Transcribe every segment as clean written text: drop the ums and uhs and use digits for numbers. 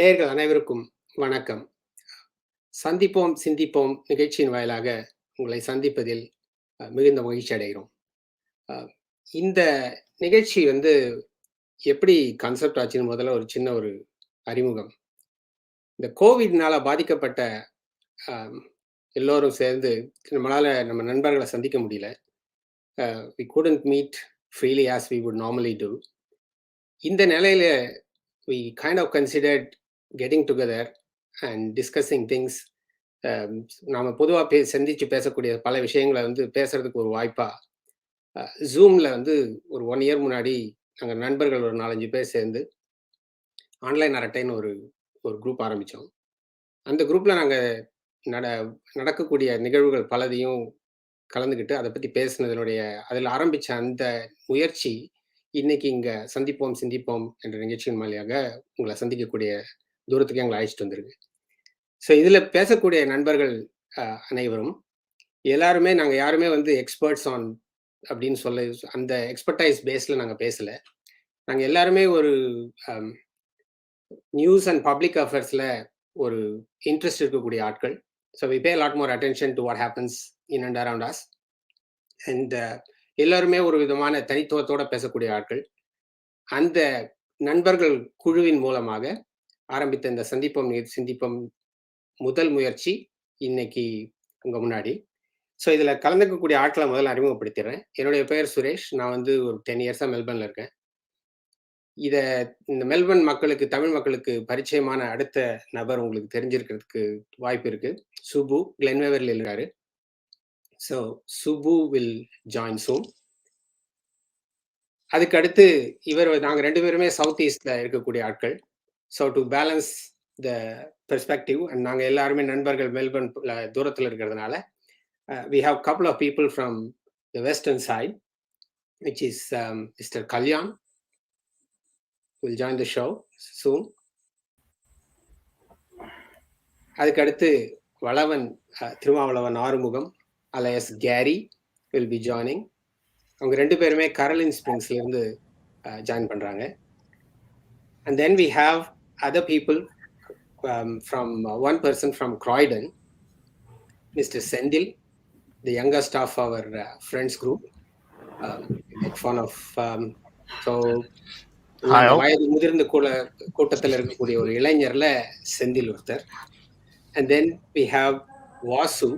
நேயர்கள் அனைவருக்கும் வணக்கம். சந்திப்போம் சிந்திப்போம் நிகழ்ச்சியின் வாயிலாக உங்களை சந்திப்பதில் மிகுந்த மகிழ்ச்சி அடைகிறோம். அ இந்த நிகழ்ச்சி எப்படி கான்செப்ட் ஆச்சுன்னு முதல்ல ஒரு சின்ன அறிமுகம். இந்த கோவிட்னால பாதிக்கப்பட்ட அ எல்லோரும் சேர்ந்து நம்ம நண்பர்கள சந்திக்க முடியல. We couldn't meet freely as we would normally do. இந்த நிலையில we kind of considered getting together and discussing things. நாம பொதுவா சந்திச்சு பேசக்கூடிய பல விஷயங்கள பேசுறதுக்கு ஒரு வாய்ப்பா, Zoomல ஒரு 1 இயர் முன்னாடி நாங்க நண்பர்கள் ஒரு 4, 5 பேர் சேர்ந்து ஆன்லைன் அரட்டைன்னு ஒரு ஒரு குரூப் ஆரம்பிச்சோம். அந்த குரூப்ல நாங்க நட நடக்கக்கூடிய நிகழ்வுகள் பலதையும் கலந்துக்கிட்டு, அத பத்தி பேசினதனுடைய அதில ஆரம்பிச்ச அந்த முயற்சி, இன்னைக்கு இங்க சந்திப்போம், சிந்திப்போம் என்ற நிகழ்ச்சியின் வழியாக உங்கள சந்திக்கக்கூடிய தூரத்துக்கு எங்கள அழைச்சிட்டு வந்திருக்கு. ஸோ இதில பேசக்கூடிய நண்பர்கள் அனைவரும், எல்லாருமே நாங்க யாருமே எக்ஸ்பர்ட்ஸ் ஆன் அப்படின்னு அந்த எக்ஸ்பர்டைஸ் பேஸ்ல நாங்க பேசல. நாங்க எல்லாருமே ஒரு அம் நியூஸ் அண்ட் பப்ளிக் அஃபேர்ஸ்ல ஒரு இன்ட்ரெஸ்ட் இருக்கக்கூடிய ஆட்கள். So we pay lot more attention to what happens in and around us. And எல்லாருமே ஒரு விதமான தனித்துவத்தோட பேசக்கூடிய ஆட்கள். அந்த நண்பர்கள் குழுவின் மூலமாக ஆரம்பித்த இந்த சந்திப்போம் சிந்திப்போம் முதல் முயற்சி இன்னைக்கு உங்க முன்னாடி. ஸோ இதில கலந்துக்கக்கூடிய ஆட்கள முதல்ல அறிமுகப்படுத்திடுறேன். என்னுடைய பெயர் சுரேஷ். நான் ஒரு 10 இயர்ஸா மெல்பர்ன்ல இருக்கேன். இந்த மெல்பர்ன் மக்களுக்கு, தமிழ் மக்களுக்கு பரிச்சயமான அடுத்த நபர் உங்களுக்கு தெரிஞ்சிருக்கிறதுக்கு வாய்ப்பு இருக்கு. சுப்பு கிளென்வேவர்ல இருக்காரு. ஸோ சுப்பு வில் ஜாயின் சூன். அதுக்கு அடுத்து நாங்க 2 பேருமே சவுத் ஈஸ்ட்ல இருக்கக்கூடிய ஆட்கள். So to balance the perspective நாங்க எல்லாருமே நண்பர்கள் மெல்பர்ன் தூரத்துல இருக்கிறதுனால, we have couple of people from the western side, which is Mr. Kalyan will join the show soon. அதுக்கு அடுத்து Valavan Thirumavalavan Arumugam alias carry will be joining. அவங்க 2 பேருமே கரோலின் ஸ்பிரிங்ஸ்ல இருந்து ஜாயின் பண்றாங்க. And then we have other people from one person from Croydon, Mr. Sendil, the youngest of our friends group. Make fun of so வயது முதிர்ந்த கூட்டத்தில் இருக்கக்கூடிய ஒரு இளைஞர்ல செந்தில் ஒருத்தர். And then we have Vasu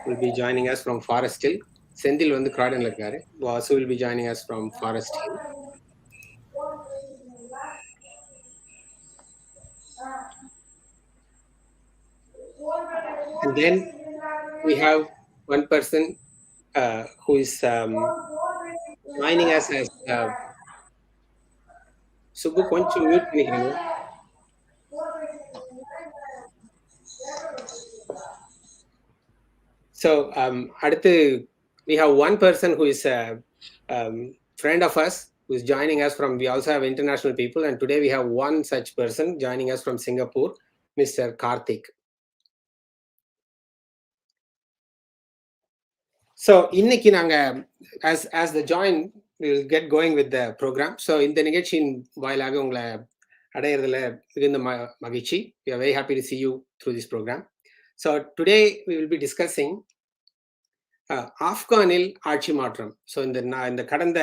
will be joining us from Forest Hill. Senthil Croydonல இருக்காரு. Vasu will be joining us from Forest Hill. And then we have one person who is joining us as Subbu, கொஞ்சம் mute பண்ணிக்கிறீங்க. So அடுத்து we have one person who is a friend of us who is joining us from. We also have international people, and today we have one such person joining us from Singapore, Mr. Karthik. So இன்னைக்கு நாங்க as the join we will get going with the program. So இந்த நிகழ்ச்சியின் வாயிலாக உங்களை அடையிறதுல மிகுந்த மகிழ்ச்சி. We are very happy to see you through this program. So today we will be discussing ஆப்கானில் ஆட்சி மாற்றம். ஸோ இந்த கடந்த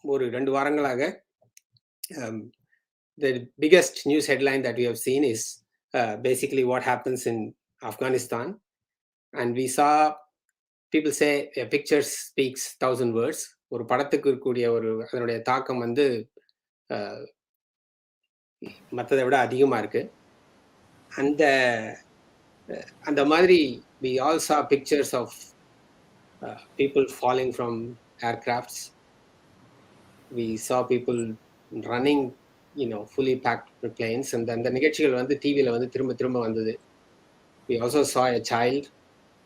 ஒரு 2 வாரங்களாக the biggest news headline that we have seen is basically what happens in Afghanistan. And we saw people say a picture speaks 1,000 words. ஒரு படத்துக்கு இருக்கக்கூடிய அதனுடைய தாக்கம் மற்றதை விட அதிகமா இருக்கு. அந்த மாதிரி we all saw pictures of people falling from aircrafts. We saw people running, fully packed planes. And அந்த நிகழ்ச்சிகள் டிவில திரும்ப வந்தது. We also saw a child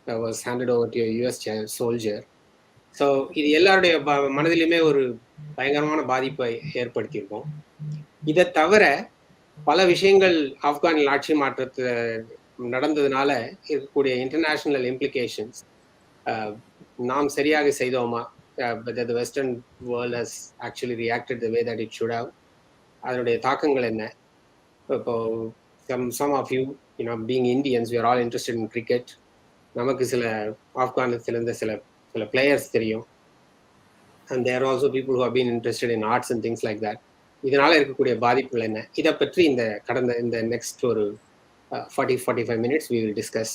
that was handed over to a US soldier. So இது எல்லாருடைய மனதிலுமே ஒரு பயங்கரமான பாதிப்பை ஏற்படுத்தியிருக்கும். இதை தவிர பல விஷயங்கள் ஆப்கானில் ஆட்சி மாற்றத்தை நடந்ததுனால இருக்கக்கூடிய இன்டர்நேஷனல் இம்ப்ளிகேஷன்ஸ், நாம் சரியாக செய்தோமா, whether the western world has actually reacted the way that it should have, அதனுடைய தாக்கங்கள் என்ன, இப்போ some of you, being Indians, we are all interested in cricket. நமக்கு சில ஆப்கானிஸ்தான்ல சில players தெரியும். And there are also people who have been interested in arts and things like that. இதனால இருக்கக்கூடிய பாதிப்புகள் என்ன, இதை பற்றி இந்த நெக்ஸ்ட் ஒரு 40-45 minutes we will discuss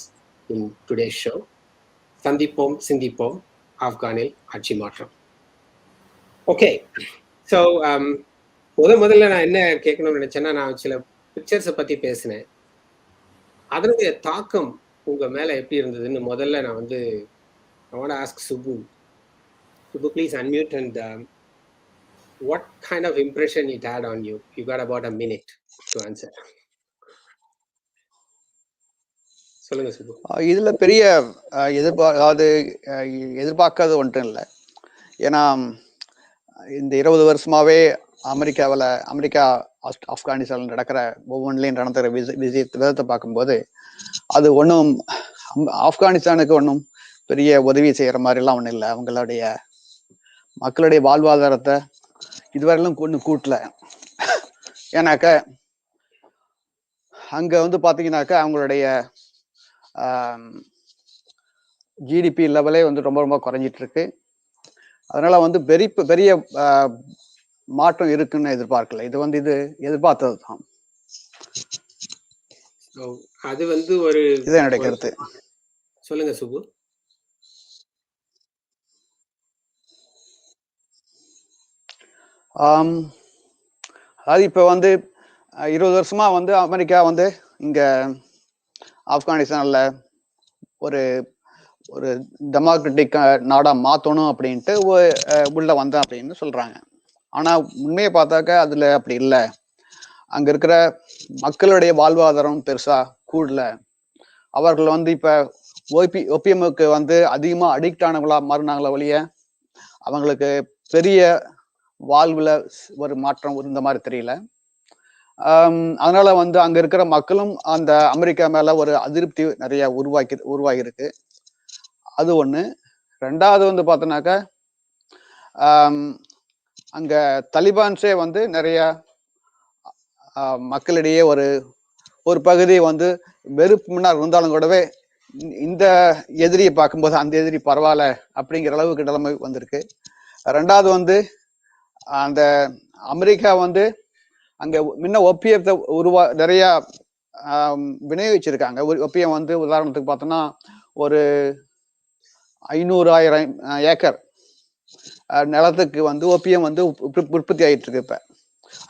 in today's show. சந்திப்போம் சிந்திப்போம், ஆப்கானில் ஆட்சி மாற்றம். ஓகே, ஸோ முதல்ல நான் என்ன கேட்கணும்னு நினைச்சேன்னா, நான் சில பிக்சர்ஸை பற்றி பேசினேன். அதனுடைய தாக்கம் உங்க மேல எப்படி இருந்ததுன்னு முதல்ல நான் I want to ask Subbu. Subbu, please unmute and what kind of impression it had on you? You got about a minute to answer. சொல்லுங்க சுப்பு. இதுல பெரிய எதிர்பார்க்காத ஒன்றும் இல்லை. ஏன்னா இந்த 20 வருஷமாவே அமெரிக்கா ஆப்கானிஸ்தான் நடக்கிற ஒவ்வொன்றிலையும் நடந்துகிற விதத்தை பார்க்கும்போது அது ஒன்றும் ஆப்கானிஸ்தானுக்கு ஒன்றும் பெரிய உதவி செய்யற மாதிரிலாம் ஒன்றும் இல்லை. அவங்களுடைய மக்களுடைய வாழ்வாதாரத்தை இதுவரையிலும் ஒன்றும் கூட்டல. ஏன்னாக்க அங்க பாத்தீங்கன்னாக்கா அவங்களுடைய ஜிடிபி லெவலே ரொம்ப ரொம்ப குறைஞ்சிட்டு இருக்கு. அதனால பெரிய மாற்றம் இருக்குன்னு எதிர்பார்க்கல. இது எதிர்பார்த்தது தான். அது ஒரு இது என்னுடைய கருத்து. சொல்லுங்க சுப்பு. அது இப்ப 20 வருஷமா அமெரிக்கா இங்க ஆப்கானிஸ்தான்ல ஒரு ஒரு டெமோக்ராட்டிக் நாடா மாத்தணும் அப்படின்ட்டு உள்ள வந்தேன் அப்படின்னு சொல்றாங்க. ஆனா உண்மையை பார்த்தாக்க அதுல அப்படி இல்லை. அங்க இருக்கிற மக்களுடைய வாழ்வாதாரம் பெருசா கூடல. அவர்கள் இப்ப ஒபிஎம்முக்கு அதிகமா அடிக்ட் ஆனவங்களா மாறினாங்களா ஒழிய அவங்களுக்கு பெரிய வாழ்வுல ஒரு மாற்றம் இருந்த மாதிரி தெரியல. அதனால அங்க இருக்கிற மக்களும் அந்த அமெரிக்கா மேல ஒரு அதிருப்தி நிறைய உருவாகி இருக்கு. அது ஒண்ணு. ரெண்டாவது பார்த்தோன்னாக்கா அங்க தலிபான்ஸே நிறைய மக்களிடையே ஒரு பகுதி வெறுப்பு முன்னாள் இருந்தாலும் கூடவே இந்த எதிரியை பார்க்கும்போது அந்த எதிரி பரவாயில்ல அப்படிங்கிற அளவுக்கு நிலைமை வந்திருக்கு. ரெண்டாவது அந்த அமெரிக்கா அங்க முன்ன ஒப்பியத்தை நிறைய விநியோகிச்சிருக்காங்க. ஒப்பியம் உதாரணத்துக்கு பார்த்தோம்னா ஒரு 500,000 ஏக்கர் நிலத்துக்கு ஒப்பியம் உற்பத்தி ஆயிட்டு இருக்கு. இப்ப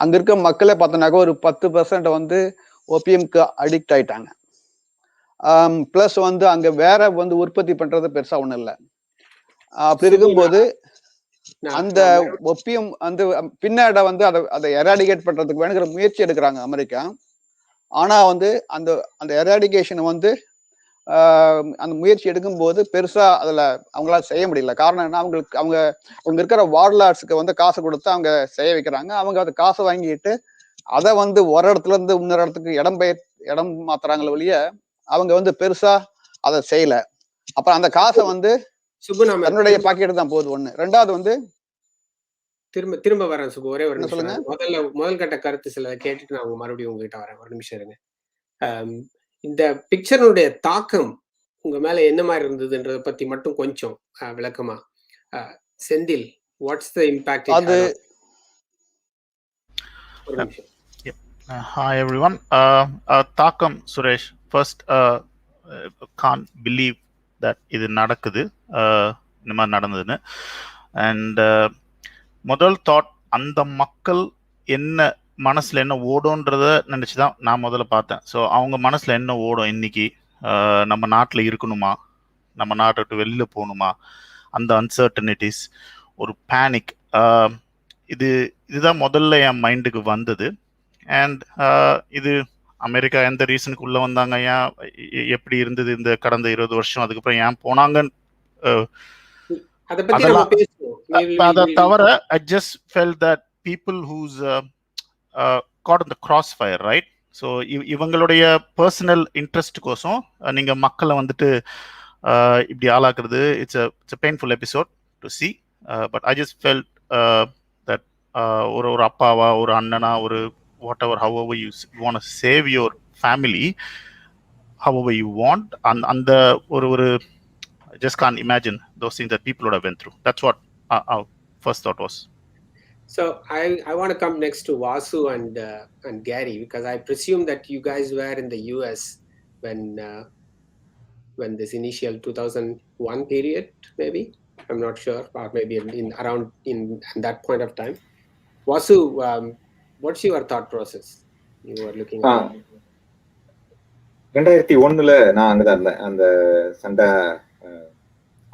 அங்க இருக்க மக்களே பார்த்தோம்னாக்க ஒரு 10% ஒப்பியம்க்கு அடிக்ட் ஆயிட்டாங்க. பிளஸ் அங்க வேற உற்பத்தி பண்றது பெருசா ஒண்ணும் இல்லை. அப்படி இருக்கும்போது அந்த ஒப்பியம் பின்னாட அதை எராடிகேட் பண்றதுக்கு வேணுங்கிற முயற்சி எடுக்கிறாங்க அமெரிக்கா. ஆனா அந்த எராடிகேஷன் அந்த முயற்சி எடுக்கும் போது பெருசா அதுல அவங்களால செய்ய முடியல. காரணம் என்ன, அவங்க இருக்கிற வார்லார்ட்ஸுக்கு காசு கொடுத்து அவங்க செய்ய வைக்கிறாங்க. அவங்க அந்த காசை வாங்கிட்டு அதை ஒரு இடத்துல இருந்து இன்னொரு இடத்துக்கு இடம் மாத்துறாங்களே ஒழிய அவங்க பெருசா அதை செய்யல. அப்புறம் அந்த காசை தன்னுடைய பாக்கெட்டு தான் போகுது. ஒண்ணு. ரெண்டாவது திரும்ப வரேன் சுப்பு. ஒரே ஒரு நிமிஷம். முதல் கட்ட கருத்து சில கேட்டுட்டு நான் மறுபடியும் உங்ககிட்ட வரேன். ஒரு நிமிஷம் இருங்க. இந்த பிக்சருடைய தாக்கம் உங்க மேல என்ன மாதிரி இருந்ததுன்றத பத்தி மட்டும் கொஞ்சம் விளக்கமா. Senthil, what's the impact? Hi everyone. தாக்கம் Suresh. First can't believe that இது நடக்குது, இந்த மாதிரி நடந்ததுன்னு. அண்ட் முதல் தாட், அந்த மக்கள் என்ன மனசுல என்ன ஓடும்ன்றத நினைச்சுதான் நான் முதல்ல பார்த்தேன். ஸோ அவங்க மனசுல என்ன ஓடும், இன்னைக்கு நம்ம நாட்டில் இருக்கணுமா, நம்ம நாட்டை விட்டு வெளியில போகணுமா, அந்த அன்சர்டனிட்டிஸ், ஒரு பேனிக், இதுதான் முதல்ல என் மைண்டுக்கு வந்தது. அண்ட் இது அமெரிக்கா எந்த ரீசனுக்கு உள்ள வந்தாங்க, ஏன் எப்படி இருந்தது இந்த கடந்த 20 வருஷம், அதுக்கப்புறம் ஏன் போனாங்கன்னு அதை தவிர I just felt that people who's caught in the crossfire, right? So இவங்களுடைய பர்சனல் இன்ட்ரெஸ்ட் கோசம் நீங்க மக்களை இப்படி ஆளாக்குறது, it's a painful episode to see, but I just felt that ஒரு அப்பாவா, ஒரு அண்ணனா, ஒரு whatever, however you want to save your family, however you want, and the or I just can't imagine those things that people would have went through. That's what our first thought was. So I want to come next to Vasu and Gary, because I presume that you guys were in the US when this initial 2001 period, maybe, I'm not sure, or maybe in around in that point of time. Vasu, what's your thought process? You were looking at 2001 நான் அங்கதான் இருந்தேன். அந்த சண்டை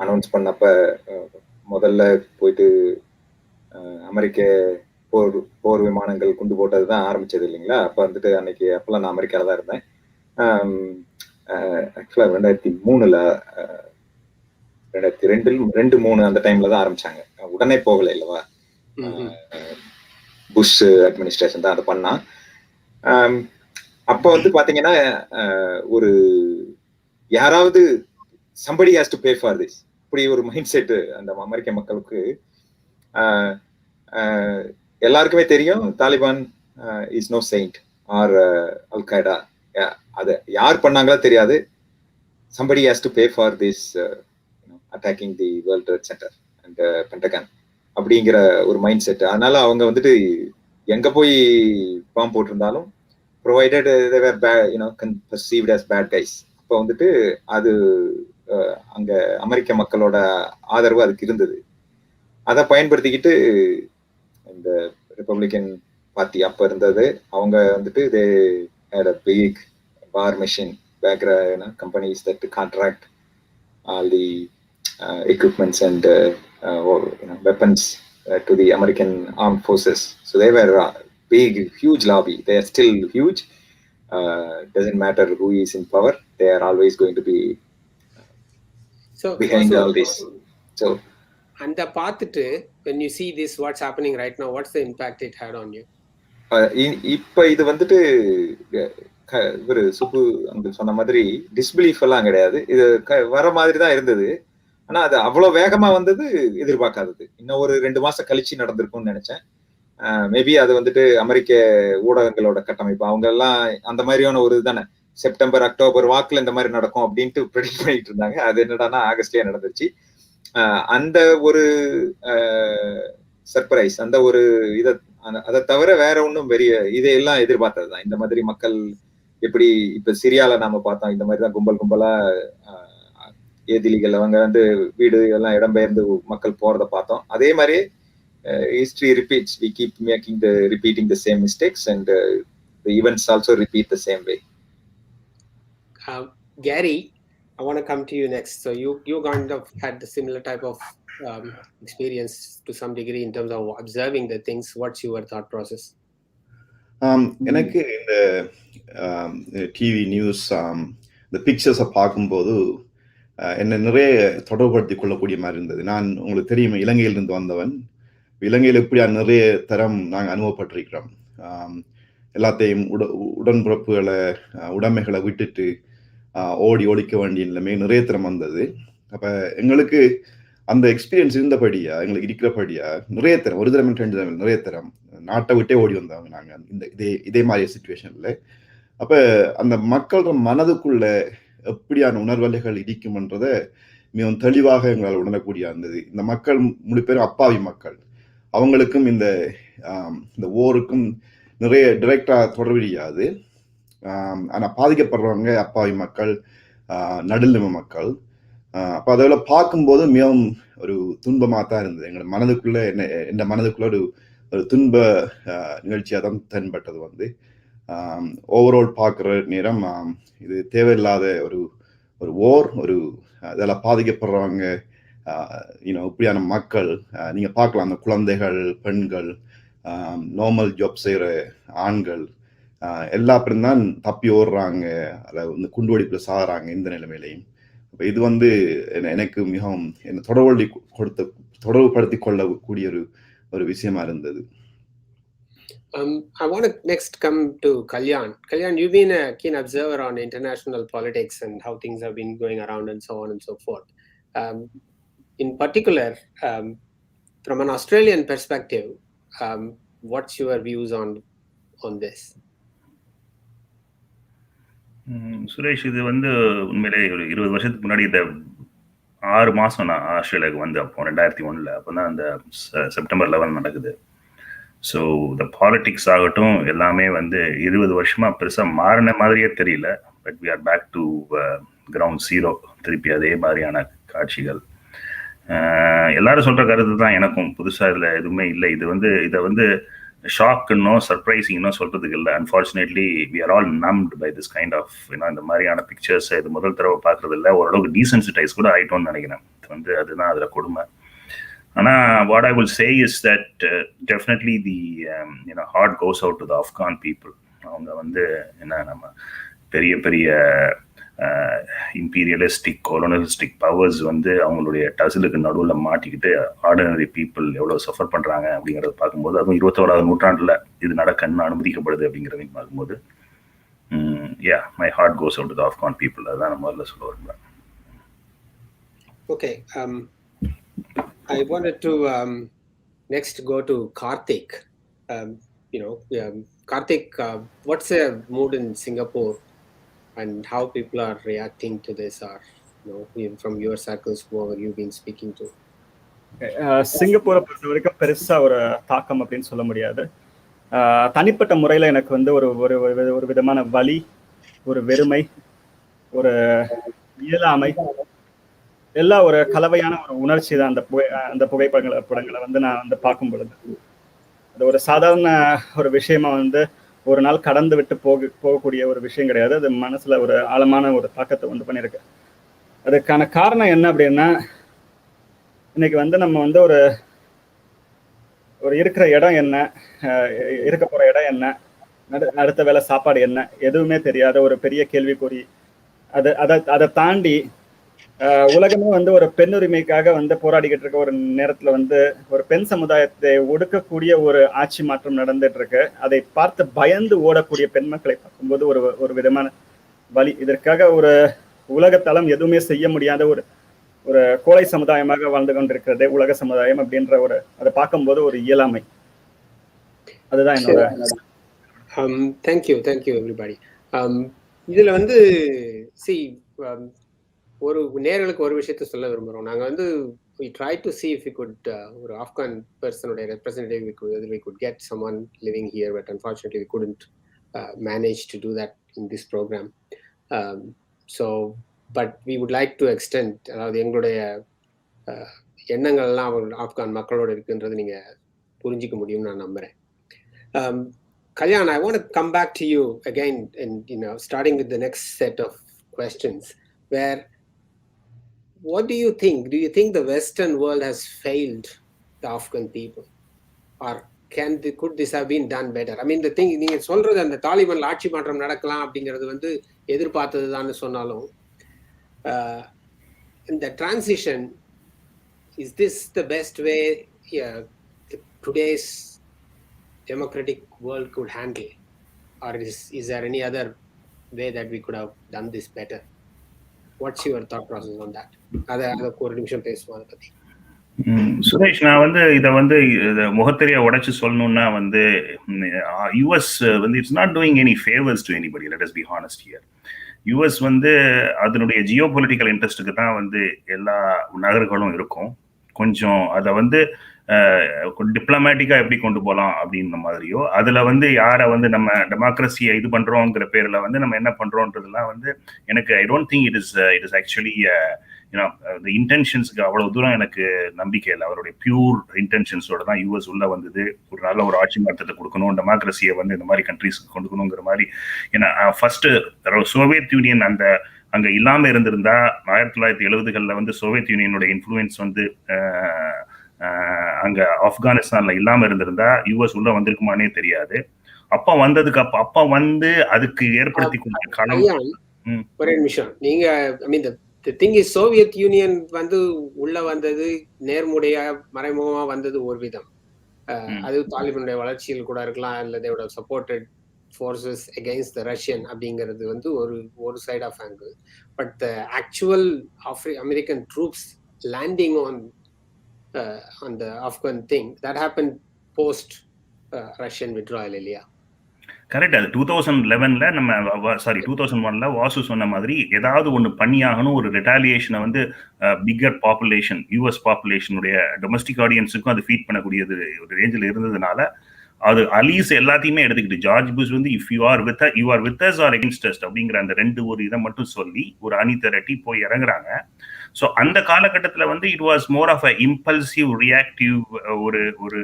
announce பண்ணப்ப முதல்ல போயிட்டு அமெரிக்க போர் விமானங்கள் குண்டு போட்டது தான் ஆரம்பிச்சது இல்லைங்களா? அப்ப வந்துட்டு அன்னைக்கு அப்பெல்லாம் நான் அமெரிக்கால தான் இருந்தேன். ஆக்சுவலா 2003 2002 அந்த டைம்ல தான் ஆரம்பிச்சாங்க. உடனே போகல இல்லவா? புஷ் அட்மினிஸ்ட்ரேஷன் தான் அதை பண்ணா. அப்ப வந்து பாத்தீங்கன்னா ஒரு யாராவது somebody has to pay for this, இப்படி ஒரு மைண்ட் செட் அந்த அமெரிக்க மக்களுக்கு. எல்லாருக்குமே தெரியும் Taliban is no saint or al qaeda. அது யார் பண்ணாங்களோ தெரியாது. somebody has to pay for this attacking the World Trade Center and Pentagon அப்படிங்கிற ஒரு மைண்ட் செட். அதனால அவங்க வந்துட்டு எங்க போய் பாம்பு போட்டிருந்தாலும் provided they were bad, perceived as bad guys, அப்போ வந்துட்டு அது அங்க அமெரிக்க மக்களோட ஆதரவு அதுக்கு இருந்தது. அதை பயன்படுத்திக்கிட்டு இந்த ரிப்பப்ளிகன் பார்ட்டி அப்ப இருந்தது, அவங்க வந்துட்டு they had a big war machine background, companies that contract all the equipments and weapons to the American armed forces. So they were big, huge lobby. They are still huge. Doesn't matter who is in power, they are always going to be behind all this. So and the path to, when you see this what's happening right now, what's the impact it had on you? இப்ப இது வந்துட்டு ஒரு சுப்பு அந்த சொன்ன மாதிரி disbelief எல்லாம் கிடையாது. இது வர மாதிரி தான் இருந்தது. ஆனா அது அவ்வளவு வேகமா வந்தது எதிர்பார்க்காதது. இன்னும் ஒரு 2 மாசம் கழிச்சு நடந்திருக்கும்னு நினைச்சேன். மேபி அது வந்துட்டு அமெரிக்க ஊடகங்களோட கட்டமைப்பு, அவங்க எல்லாம் அந்த மாதிரியான ஒரு இதுதானே, செப்டம்பர் அக்டோபர் வாக்குல இந்த மாதிரி நடக்கும் அப்படின்ட்டு ப்ரெடிக்ட் பண்ணிட்டு இருந்தாங்க. அது என்னடானா ஆகஸ்ட்லயே நடந்துச்சு. அந்த ஒரு சர்ப்ரைஸ், அந்த ஒரு அதை தவிர வேற ஒன்றும் பெரிய இதையெல்லாம் எதிர்பார்த்ததுதான். இந்த மாதிரி மக்கள் எப்படி இப்ப சிரியால நாம பார்த்தோம், இந்த மாதிரிதான் கும்பல் கும்பலா ஏதிலிகள் அவங்க வந்து வீடு எல்லாம் இடம்பெயர்ந்து மக்கள் போறதை பார்த்தோம். அதே மாதிரி history repeats. We keep repeating the same mistakes, and the events also repeat the same way. Gary, I want to come to you next. So you kind of had the similar type of experience to some degree in terms of observing the things. What's your thought process? எனக்கு இந்த TV news இந்த பிக்சர்ஸை பார்க்கும்போது என்னை நிறைய தொடர்புபடுத்தி கொள்ளக்கூடிய மாதிரி இருந்தது. நான் உங்களுக்கு தெரியும், இலங்கையிலிருந்து வந்தவன். இலங்கையில் இப்படியா நிறைய தரம் நாங்கள் அனுபவப்பட்டிருக்கிறோம். எல்லாத்தையும் உடன்பிறப்புகளை உடைமைகளை விட்டுட்டு ஒழிக்க வேண்டிய நிலைமை நிறைய தரம் வந்தது. அப்போ எங்களுக்கு அந்த எக்ஸ்பீரியன்ஸ் இருந்தபடியா, எங்களுக்கு இருக்கிறபடியா நிறைய தரம், ஒரு தரம் 2 தரம் நிறைய தரம் நாட்டை விட்டே ஓடி வந்தவங்க நாங்கள் இந்த இதே மாதிரி சுச்சுவேஷன்ல. அப்போ அந்த மக்களோட மனதுக்குள்ள எப்படியான உணர்வலைகள் இருக்கும்ன்றதை மிகவும் தெளிவாக எங்களால் உணரக்கூடிய இருந்தது. இந்த மக்கள் முழு பேரும் அப்பாவி மக்கள். அவங்களுக்கும் இந்த ஓருக்கும் நிறைய டைரக்டா தொடர்பு கிடையாது. ஆனா பாதிக்கப்படுறவங்க அப்பாவி மக்கள், நடுநிலைமை மக்கள். அப்ப அதெல்லாம் பார்க்கும்போது மிகவும் ஒரு துன்பமா தான் இருந்தது. எங்களோட மனதுக்குள்ள என் மனதுக்குள்ள ஒரு துன்ப நிகழ்ச்சியா தான் தென்பட்டது. வந்து ஓவரால் பார்க்குற நேரம் இது தேவையில்லாத ஒரு ஓர், ஒரு இதெல்லாம் பாதிக்கப்படுறவங்க, இப்படியான மக்கள் நீங்க பார்க்கலாம். அந்த குழந்தைகள், பெண்கள், நார்மல் ஜாப் செய்யற ஆண்கள் எல்லா பேரும் தான் தப்பி ஓடுறாங்க, அதை வந்து குண்டுவெடிப்புல சாகுறாங்க இந்த நிலைமையிலையும். அப்ப இது வந்து எனக்கு மிகவும் என்னை தொடர்புபடுத்தி கொள்ளக்கூடிய ஒரு விஷயமா இருந்தது. I want to next come to Kalyan. Kalyan, you've been a keen observer on international politics and how things have been going around and so on and so forth. In particular, from an Australian perspective, what's your views on this? Suresh, இது வந்து உண்மையிலே ஒரு 20 வருஷத்துக்கு முன்னாடி இந்த 6 மாதம் நான் ஆஸ்திரேலியாவுக்கு வந்து அப்போ 2001 அப்போ தான் அந்த செப்டம்பர் 11 நடக்குது. ஸோ இந்த பாலிட்டிக்ஸ் ஆகட்டும் எல்லாமே வந்து 20 வருஷமா பெருசாக மாறின மாதிரியே தெரியல. But we are back to ground zero. திருப்பி அதே மாதிரியான காட்சிகள். எல்லாரும் சொல்ற கருத்து தான் எனக்கும். புதுசாக இதில் எதுவுமே இல்லை. இதை வந்து ஷாக்குன்னோ சர்ப்ரைசிங்னோ சொல்றதுக்கு இல்லை. Unfortunately we are all numbed by this kind of இந்த மாதிரியான பிக்சர்ஸ். இது முதல் தடவை பார்க்கறது இல்லை. ஓரளவுக்கு டீசென்சிட்டைஸ் கூட ஆயிட்டோம்னு நினைக்கிறேன். அதுதான் அதில் கொடுமை. ஆனால் what I will say is that definitely the heart goes out to the Afghan people. அவங்க வந்து நம்ம பெரிய பெரிய இம்பீரியலிஸ்டிக் கொலோனலிஸ்டிக் பவர்ஸ் வந்து அவங்களுடைய டசிலுக்கு நடுவில் மாட்டிக்கிட்டு ஆர்டினரி பீப்புள் எவ்வளோ சஃபர் பண்ணுறாங்க அப்படிங்கிறத பார்க்கும்போது, அதுவும் 21ஆவது நூற்றாண்டில் இது நடக்கன்னு அனுமதிக்கப்படுது அப்படிங்கிறதையும் பார்க்கும்போது, my heart goes out to the Afghan people. அதுதான் நான் முதல்ல சொல்ல விரும்புகிறேன். Okay, I wanted to next go to Karthik. Karthik, what's the mood in Singapore and how people are reacting to this, or from your circles, whoever you've been speaking to? சிங்கப்பூரை பொறுத்த வரைக்கும் பெருசா ஒரு தாக்கம் அப்படின்னு சொல்ல முடியாது. தனிப்பட்ட முறையில எனக்கு வந்து ஒரு விதமான வலி, ஒரு வெறுமை, ஒரு இயலாமை, எல்லாம் ஒரு கலவையான ஒரு உணர்ச்சி தான் அந்த புகைப்படங்களை வந்து நான் வந்து பார்க்கும் பொழுது. அது ஒரு சாதாரண ஒரு விஷயமா வந்து ஒரு நாள் கடந்து விட்டு போகக்கூடிய ஒரு விஷயம் கிடையாது. அது மனசுல ஒரு ஆழமான ஒரு தாக்கத்தை வந்து பண்ணியிருக்கு. அதுக்கான காரணம் என்ன அப்படின்னா, இன்னைக்கு வந்து நம்ம வந்து ஒரு இருக்கிற இடம் என்ன, இருக்க போற இடம் என்ன, அடுத்த வேளை சாப்பாடு என்ன, எதுவுமே தெரியாத ஒரு பெரிய கேள்விக்குறி. அதை தாண்டி உலகமே வந்து ஒரு பெண்ணுரிமைக்காக வந்து போராடிக்கிட்டு இருக்க ஒரு நேரத்துல வந்து ஒரு பெண் சமுதாயத்தை ஒடுக்கக்கூடிய ஒரு ஆட்சி மாற்றம் நடந்துட்டு இருக்கு. அதை பார்த்து பயந்து ஓடக்கூடிய பெண் மக்களை பார்க்கும்போது ஒரு விதமான வலி. இதற்காக ஒரு உலகத்தளம் எதுவுமே செய்ய முடியாத ஒரு கோழை சமுதாயமாக வாழ்ந்து கொண்டிருக்கிறது உலக சமுதாயம் அப்படின்ற அதை பார்க்கும்போது ஒரு இயலாமை. அதுதான் என்னோட. Thank you everybody. இதுல வந்து ஒரு நேர்களுக்கு ஒரு விஷயத்த சொல்ல விரும்புகிறோம். நாங்கள் வந்து we tried to see if we could ஒரு ஆப்கான் பர்சனுடைய representative whether we could get someone living here, but unfortunately we couldn't manage to do that in this program. But we would like to extend, அதாவது எங்களுடைய எண்ணங்கள்லாம் ஆப்கான் மக்களோட இருக்குன்றது நீங்கள் புரிஞ்சிக்க முடியும்னு நான் நம்புகிறேன். Kalyan, I want to come back to you again and starting with the next set of questions, where what do you think? Do you think the Western world has failed the Afghan people, or could this have been done better? I mean, the thing நீங்க சொல்றது அந்த தாலிபான்ல ஆட்சி மாற்றம் நடக்கலாம் அப்படிங்கிறது வந்து எதிர்பார்த்ததுதான்னு சொன்னாலும், இந்த transition, is this the best way today's democratic world could handle, or is there any other way that we could have done this better? What's your thought process on that? அதை ஒரு நிமிஷம் பேசுவோம் அதை பத்தி. சுரேஷ், நான் வந்து இதை வந்து முகத்தெரிய உடைச்சு சொல்லணும்னா வந்து யூஎஸ் வந்து it's not doing any favours to anybody. Let us be honest here. US வந்து அதனுடைய ஜியோ பொலிட்டிக்கல் இன்ட்ரெஸ்ட்டுக்கு தான் வந்து எல்லா நகர்களும் இருக்கும். கொஞ்சம் அதை வந்து டிப்ளமேட்டிக்கா எப்படி கொண்டு போகலாம் அப்படின்ற மாதிரியோ, அதுல வந்து யாரை வந்து நம்ம டெமோக்ரஸியை இது பண்றோங்கிற பேர்ல வந்து நம்ம என்ன பண்றோன்றதுலாம் வந்து எனக்கு I don't think it is actually இந்த இன்டென்ஷன்ஸ்க்கு அவ்வளவு தூரம் எனக்கு நம்பிக்கை இல்லை. அவருடைய பியூர் இன்டென்ஷன்ஸோட தான் யூஎஸ் உள்ள வந்தது. ஒரு நல்ல ஒரு ஆட்சி மாற்றத்தை கொடுக்கணும், டெமோக்ரஸியை வந்து இந்த மாதிரி கண்ட்ரிஸ்க்கு கொண்டுக்கணுங்கிற மாதிரி. ஏன்னா ஃபர்ஸ்ட் சோவியத் யூனியன் அங்க இல்லாம இருந்திருந்தா 1970களில் வந்து சோவியத் யூனியனோட இன்ஃப்ளூயன்ஸ் வந்து அங்க ஆப்கானிஸ்தான்ல இல்லாம இருந்திருந்தா யூஎஸ் உள்ள வந்திருக்குமானே தெரியாது. அப்ப வந்ததுக்கு அப்ப வந்து அதுக்கு ஏற்படுத்தி கொடுத்த காலம். ஒரே நிமிஷம். நீங்க ஐ மீன் the thing is, Soviet union வந்து உள்ள வந்தது நேர்முறையா மறைமுகமா வந்தது ஒரு விதம். அது தாலிபானுடைய வளர்ச்சியில் கூட இருக்கலாம், இல்ல தேவோட supported forces against the Russian அப்படிங்கிறது வந்து ஒரு side of angle. But the actual American troops landing on the Afghan thing, that happened post Russian withdrawal இல்லையா? கரெக்ட். அது 2011ல நம்ம 2001ல வாசு சொன்ன மாதிரி ஏதாவது ஒன்று பண்ணியாகணும். ஒரு ரிட்டாலியேஷனை வந்து பிக்கர் பாப்புலேஷன், யூஎஸ் பாப்புலேஷனுடைய டொமஸ்டிக் ஆடியன்ஸுக்கும் அது ஃபீட் பண்ணக்கூடியது ஒரு ரேஞ்சில் இருந்ததுனால அது அலீஸ் எல்லாத்தையுமே எடுத்துக்கிட்டு ஜார்ஜ் புஷ் வந்து if you are with us or against us அப்படிங்கிற அந்த 2 ஒரு இதை மட்டும் சொல்லி ஒரு அணி திரட்டி போய் இறங்குறாங்க. ஸோ அந்த காலகட்டத்தில் வந்து it was more of a impulsive reactive ஒரு ஒரு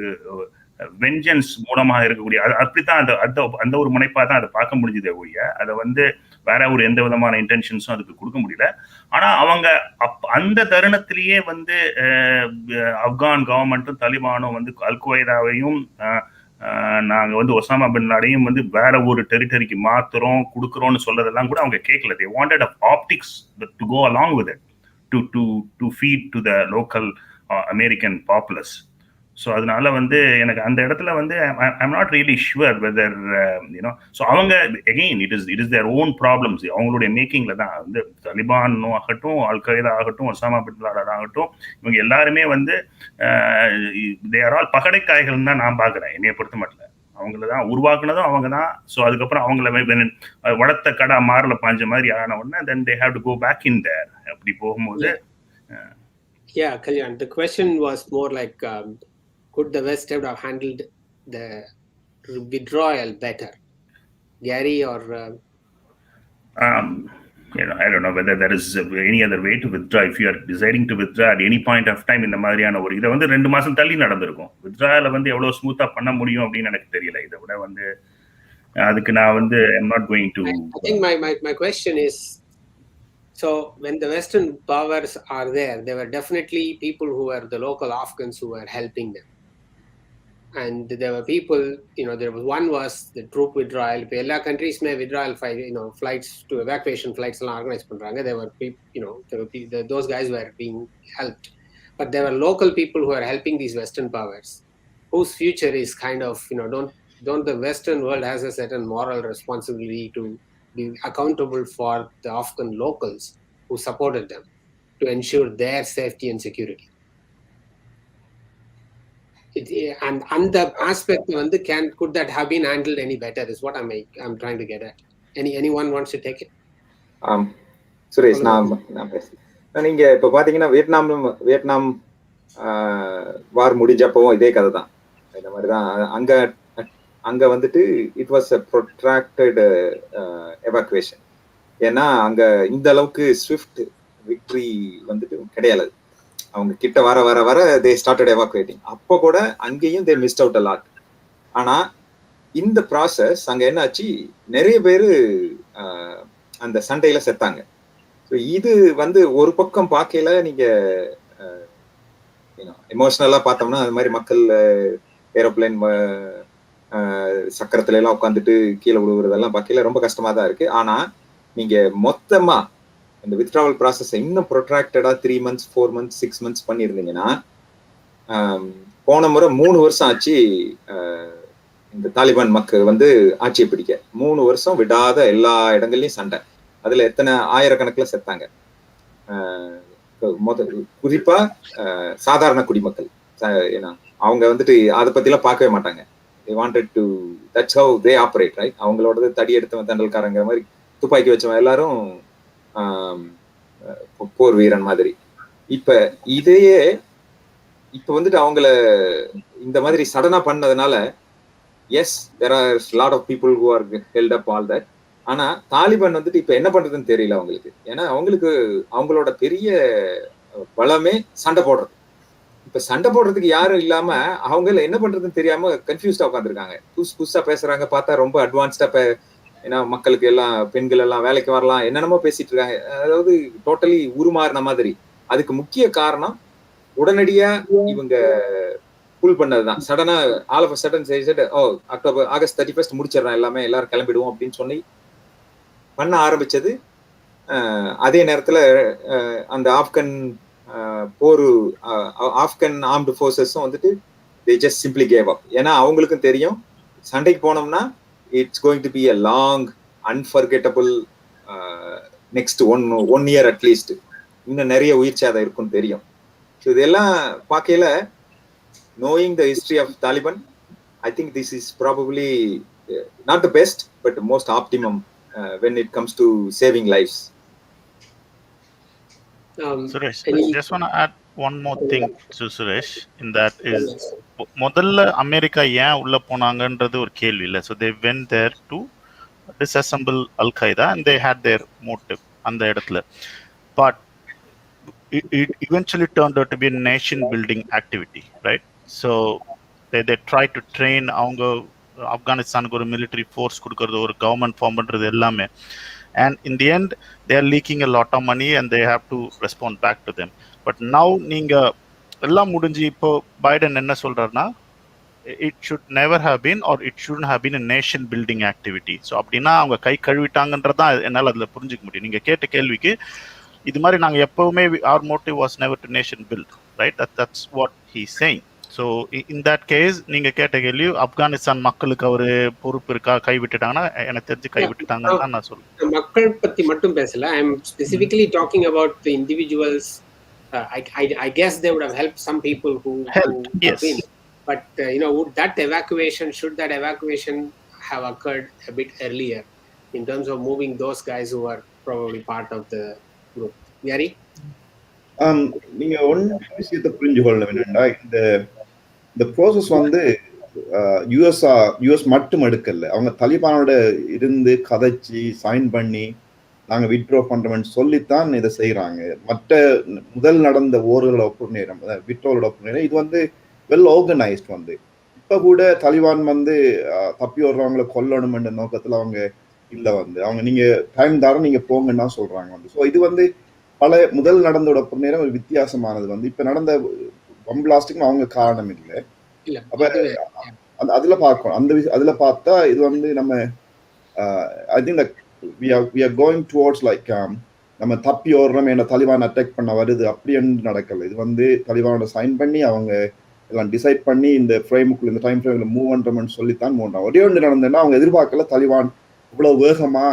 வெஞ்சன்ஸ் மூலமாக இருக்கக்கூடிய அப்படித்தான் அந்த ஒரு முனைப்பா தான் அதை பார்க்க முடிஞ்சதே ஒழிய அதை வந்து வேற ஒரு எந்த விதமான இன்டென்ஷன்ஸும் அதுக்கு கொடுக்க முடியல. ஆனா அவங்க அந்த தருணத்திலேயே வந்து ஆப்கான் கவர்மெண்ட்டும் தாலிபானும் வந்து அல்கொய்தாவையும் நாங்க வந்து ஒசாமா பின் லாடையும் வந்து வேற ஒரு டெரிட்டரிக்கு மாத்துறோம் கொடுக்குறோம்னு சொல்றதெல்லாம் கூட அவங்க கேட்கல. They wanted optics to go along with it to feed to the local American populace. So அதனால வந்து எனக்கு அந்த இடத்துல வந்து I'm not really sure whether you know. So அவங்க again it is their own problems அவங்களுடைய மேக்கிங்ல தான் வந்து தாலிபானும் ஆகட்டும், அல்கொய்தா ஆகட்டும், ஒசாமா பின் லாடன் ஆகட்டும், இவங்க எல்லாருமே வந்து தே ஆர் ஆல் பகடைக்காய்கள் தான் நான் பார்க்குறேன். என்னைய பொறுத்த மட்டும் அவங்கள தான் உருவாக்குனதும் அவங்க தான். ஸோ அதுக்கப்புறம் அவங்கள வளர்த்த கடை மாறல பாஞ்ச மாதிரி ஆன உடனே then they have to go back in there. அப்படி போகும்போது Yeah, Kalyan, the question was more like could the West have handled the withdrawal better, Gary, or I don't know whether there is any other way to withdraw. If you are deciding to withdraw at any point of time, இந்த மாதிரியான ஒரு இதை வந்து 2 மாசம் தள்ளி நடந்திருக்கும். வித்ட்ரால வந்து எவ்வளவு ஸ்மூத்தா பண்ண முடியும் அப்படின்னு எனக்கு தெரியல. இதை விட வந்து அதுக்கு நான் வந்து I'm not going to. I think my question is, so when the Western powers are there were definitely people who were the local Afghans who were helping them, and there were people, there was the troop withdrawal. If all countries may withdrawal flights to evacuation flights la organize பண்றாங்க. There were people, those guys were being helped, but there were local people who are helping these Western powers whose future is kind of, don't the Western world has a certain moral responsibility to be accountable for the Afghan locals who supported them to ensure their safety and security. And the aspect could that have been handled any better is what I'm trying to get at. Anyone wants to take it? Suresh, நான் பேசுறேன். நீங்க இப்ப பாத்தீங்கன்னா Vietnam வார் முடிஞ்சப்பவும் இதே கதை தான். இந்த மாதிரிதான் அங்க வந்துட்டு it was a protracted evacuation. ஏன்னா அங்க இந்த அளவுக்கு ஸ்விஃப்ட் விக்டரி வந்துட்டு கிடையாது. அவங்க கிட்ட வர தே ஸ்டார்டட் எவாக்குவேட்டிங். அப்போ கூட அங்கேயும் தே மிஸ்ட் அவுட் அ லாட். ஆனா இந்த ப்ராசஸ் அங்க என்ன ஆச்சு, நிறைய பேரு அந்த சண்டையில செத்தாங்க. ஸோ இது வந்து ஒரு பக்கம் பார்க்கல, நீங்க எமோஷனலா பார்த்தோம்னா அது மாதிரி மக்கள் ஏரோப்ளேன் சக்கரத்துல எல்லாம் உட்காந்துட்டு கீழே விழுவுறதெல்லாம் பார்க்கல ரொம்ப கஷ்டமா தான் இருக்கு. ஆனா நீங்க மொத்தமா இந்த வித்ட்ராவல் ப்ராசஸ் இன்னும் ப்ரொட்ராக்டடா 3 months 4 months 6 months பண்ணியிருந்தீங்கன்னா, போன முறை 3 வருஷம் ஆச்சு இந்த தாலிபான் மக்கள் வந்து ஆட்சியை பிடிக்க. 3 வருஷம் விடாத எல்லா இடங்கள்லயும் சண்டை. அதுல எத்தனை ஆயிரக்கணக்கில் செத்தாங்க. குறிப்பா சாதாரண குடிமக்கள். ஏன்னா அவங்க வந்துட்டு அதை பத்தி எல்லாம் பார்க்கவே மாட்டாங்க. they wanted to, that's how they operate, right? அவங்களோடது தடி எடுத்தவன் தண்டல்காரங்கிற மாதிரி, துப்பாக்கி வச்சவன் எல்லாரும் போர் வீரன் மாதிரி. இப்ப இதையே இப்ப வந்துட்டு அவங்கள இந்த மாதிரி சடனா பண்ணதுனால, S there are lot of people who are held up all that. ஆனா தாலிபான் வந்துட்டு இப்ப என்ன பண்றதுன்னு தெரியல அவங்களுக்கு. ஏன்னா அவங்களுக்கு அவங்களோட பெரிய பலமே சண்டை போடுறது. இப்ப சண்டை போடுறதுக்கு யாரும் இல்லாம அவங்க என்ன பண்றதுன்னு தெரியாம கன்ஃபியூஸ்டா உட்காந்துருக்காங்க. புதுசா பேசுறாங்க, பார்த்தா ரொம்ப அட்வான்ஸ்டா ஏன்னா மக்களுக்கு எல்லாம் பெண்கள் எல்லாம் வேலைக்கு வரலாம் என்னென்னமோ பேசிட்டு இருக்காங்க. அதாவது டோட்டலி உருமாறின மாதிரி. அதுக்கு முக்கிய காரணம் உடனடியா இவங்க புல் பண்ணதுதான். சடனா ஆல் ஆஃப் சடன் ஆகஸ்ட் 31 முடிச்சிடறான், எல்லாரும் கிளம்பிடுவோம் அப்படின்னு சொல்லி பண்ண ஆரம்பிச்சது. அதே நேரத்துல அந்த ஆப்கன் ஆர்ம்டு ஃபோர்ஸஸும் வந்துட்டு they just simply gave up. ஏன்னா அவங்களுக்கும் தெரியும் சண்டைக்கு போனோம்னா it's going to be a long unforgettable next one year at least. இன்னும் நிறைய உயிர் சேதம் இருக்குன்னு தெரியும். ஸோ இதெல்லாம் பார்க்கல, knowing the history of Taliban, I think this is probably not the best, but the most optimum when it comes to saving lives. Suresh, Any just want to add one more thing to Suresh. In that is, முதல்ல America ஏன் உள்ள போனாங்கன்றது ஒரு கேள்வி இல்லை. So they went there to disassemble Al Qaeda and they had their motive அந்த இடத்துல. But it eventually turned out to be a nation building activity, right? So they tried to train அவங்க ஆப்கானிஸ்தானுக்கு ஒரு military force கொடுக்கறது, ஒரு government form பண்றது எல்லாமே. And in the end, they are leaking a lot of money and they have to respond back to them. But now நீங்க எல்லாம் முடிஞ்சு இப்போ பைடன் என்ன சொல்றாருன்னா, it should never have been or it shouldn't have been a nation building activity. So அப்படின்னா அவங்க கை கழுவிட்டாங்கன்றதான் என்னால் அதில் புரிஞ்சுக்க முடியும். நீங்கள் கேட்ட கேள்விக்கு இது மாதிரி நாங்கள் எப்பவுமே our motive was never to nation build, right? That's what he's saying. So in that case நீங்க கேட்ட கேள்வி ஆப்கானிஸ்தான் மக்களுக்கு அவரு பொறுப்பு இருக்கா, கைவிட்டுட்டாங்கன்னா எனக்கு தெரிஞ்சு கைவிட்டுட்டாங்கன்னு தான் நான் சொல்றேன். மக்கள் பத்தி மட்டும் பேசல. I am specifically talking about the individuals. I guess they would have helped some people who yes. Been. But would that evacuation, should that evacuation have occurred a bit earlier in terms of moving those guys who are probably part of the group? Yari? நீங்க ஒன்று விஷயத்தை புரிஞ்சு கொள்ள வேணும்டா, இந்த process வந்து US மட்டும் எடுக்கல. அவங்க தலிபானோட இருந்து கதைச்சி சைன் பண்ணி நாங்க வித்ட்ரா பண்றோம்னு சொல்லித்தான் இதை செய்யறாங்க. மற்ற முதல் நடந்த ஓர்களோட ஒப்பு நேரம், வித்ட்ராவோட ஒப்பு நேரம், இது வந்து வெல் ஆர்கனைஸ்ட். வந்து இப்ப கூட தலிபான் வந்து தப்பி வர்றவங்களை கொல்லணும்ன்ற நோக்கத்துல அவங்க இல்ல. வந்து அவங்க நீங்க டைம் தர நீங்க போங்கன்னா சொல்றாங்க. வந்து ஸோ இது வந்து பல முதல் நடந்தோட ஒப்பு நேரம் ஒரு வித்தியாசமானது. வந்து இப்ப நடந்த பம் பிளாஸ்டிக்கும் அவங்க காரணம் இல்லை. அப்ப அதுல பார்க்கணும். அதுல பார்த்தா இது வந்து நம்ம I think we are going towards like நம்ம தப்பி ஓடுறோம், என்ன தலிபான் அட்டாக் பண்ண வருது அப்படின்னு நடக்கல. இது வந்து தலிபானோட சைன் பண்ணி அவங்க எல்லாம் டிசைட் பண்ணி இந்த ஃப்ரேமுக்குள்ள இந்த டைம் ஃப்ரேம்ல மூவ் பண்றோம்னு சொல்லித்தான் மூவ் பண்றாங்க. ஒரே ஒன்று நடந்ததுன்னா அவங்க எதிர்பார்க்கல தலிபான் இவ்வளவு வேகமா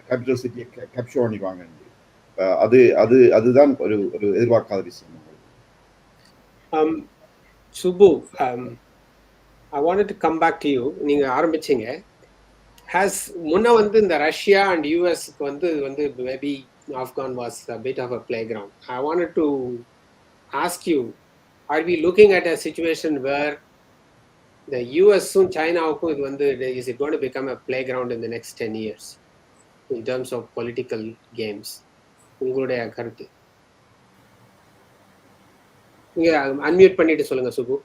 கேபிட்டல் சிட்டியை கேப்சர் பண்ணிடுவாங்க. அதுதான் ஒரு எதிர்பார்க்காத விஷயம். Subbu, I wanted to come back to you. நீங்க ஆரம்பிச்சீங்க. Has முன்ன வந்து இந்த ரஷ்யா அண்ட் யூஎஸ்க்கு வந்து maybe Afghan was a bit of a playground. I wanted to ask you, are we looking at a situation where the US-உம் சைனாவுக்கும் இது வந்து is it going to become a playground in the next 10 years in terms of political games? உங்களுடைய கருத்து. நீங்க unmute பண்ணிட்டு சொல்லுங்க சுபு.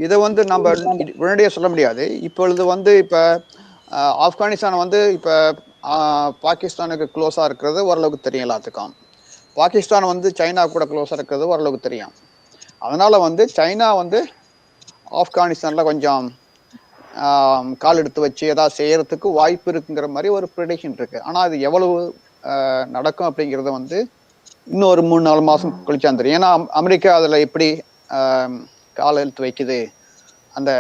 இதை வந்து நம்ம உடனடியாக சொல்ல முடியாது. இப்பொழுது வந்து இப்போ ஆப்கானிஸ்தான் வந்து இப்போ பாகிஸ்தானுக்கு க்ளோஸாக இருக்கிறது ஓரளவுக்கு தெரியும் எல்லாத்துக்கும். பாகிஸ்தான் வந்து சைனா கூட க்ளோஸாக இருக்கிறது ஓரளவுக்கு தெரியும். அதனால் வந்து சைனா வந்து ஆப்கானிஸ்தானில் கொஞ்சம் கால் எடுத்து வச்சு ஏதாவது செய்யறதுக்கு வாய்ப்பு இருக்குங்கிற மாதிரி ஒரு ப்ரெடிக்ஷன் இருக்குது. ஆனால் அது எவ்வளவு நடக்கும் அப்படிங்கிறத வந்து இன்னும் ஒரு 3-4 மாதம் கழிச்சா தெரியும். ஏன்னா அமெரிக்கா அதில் எப்படி கால் எடுத்து வைக்குது, அந்த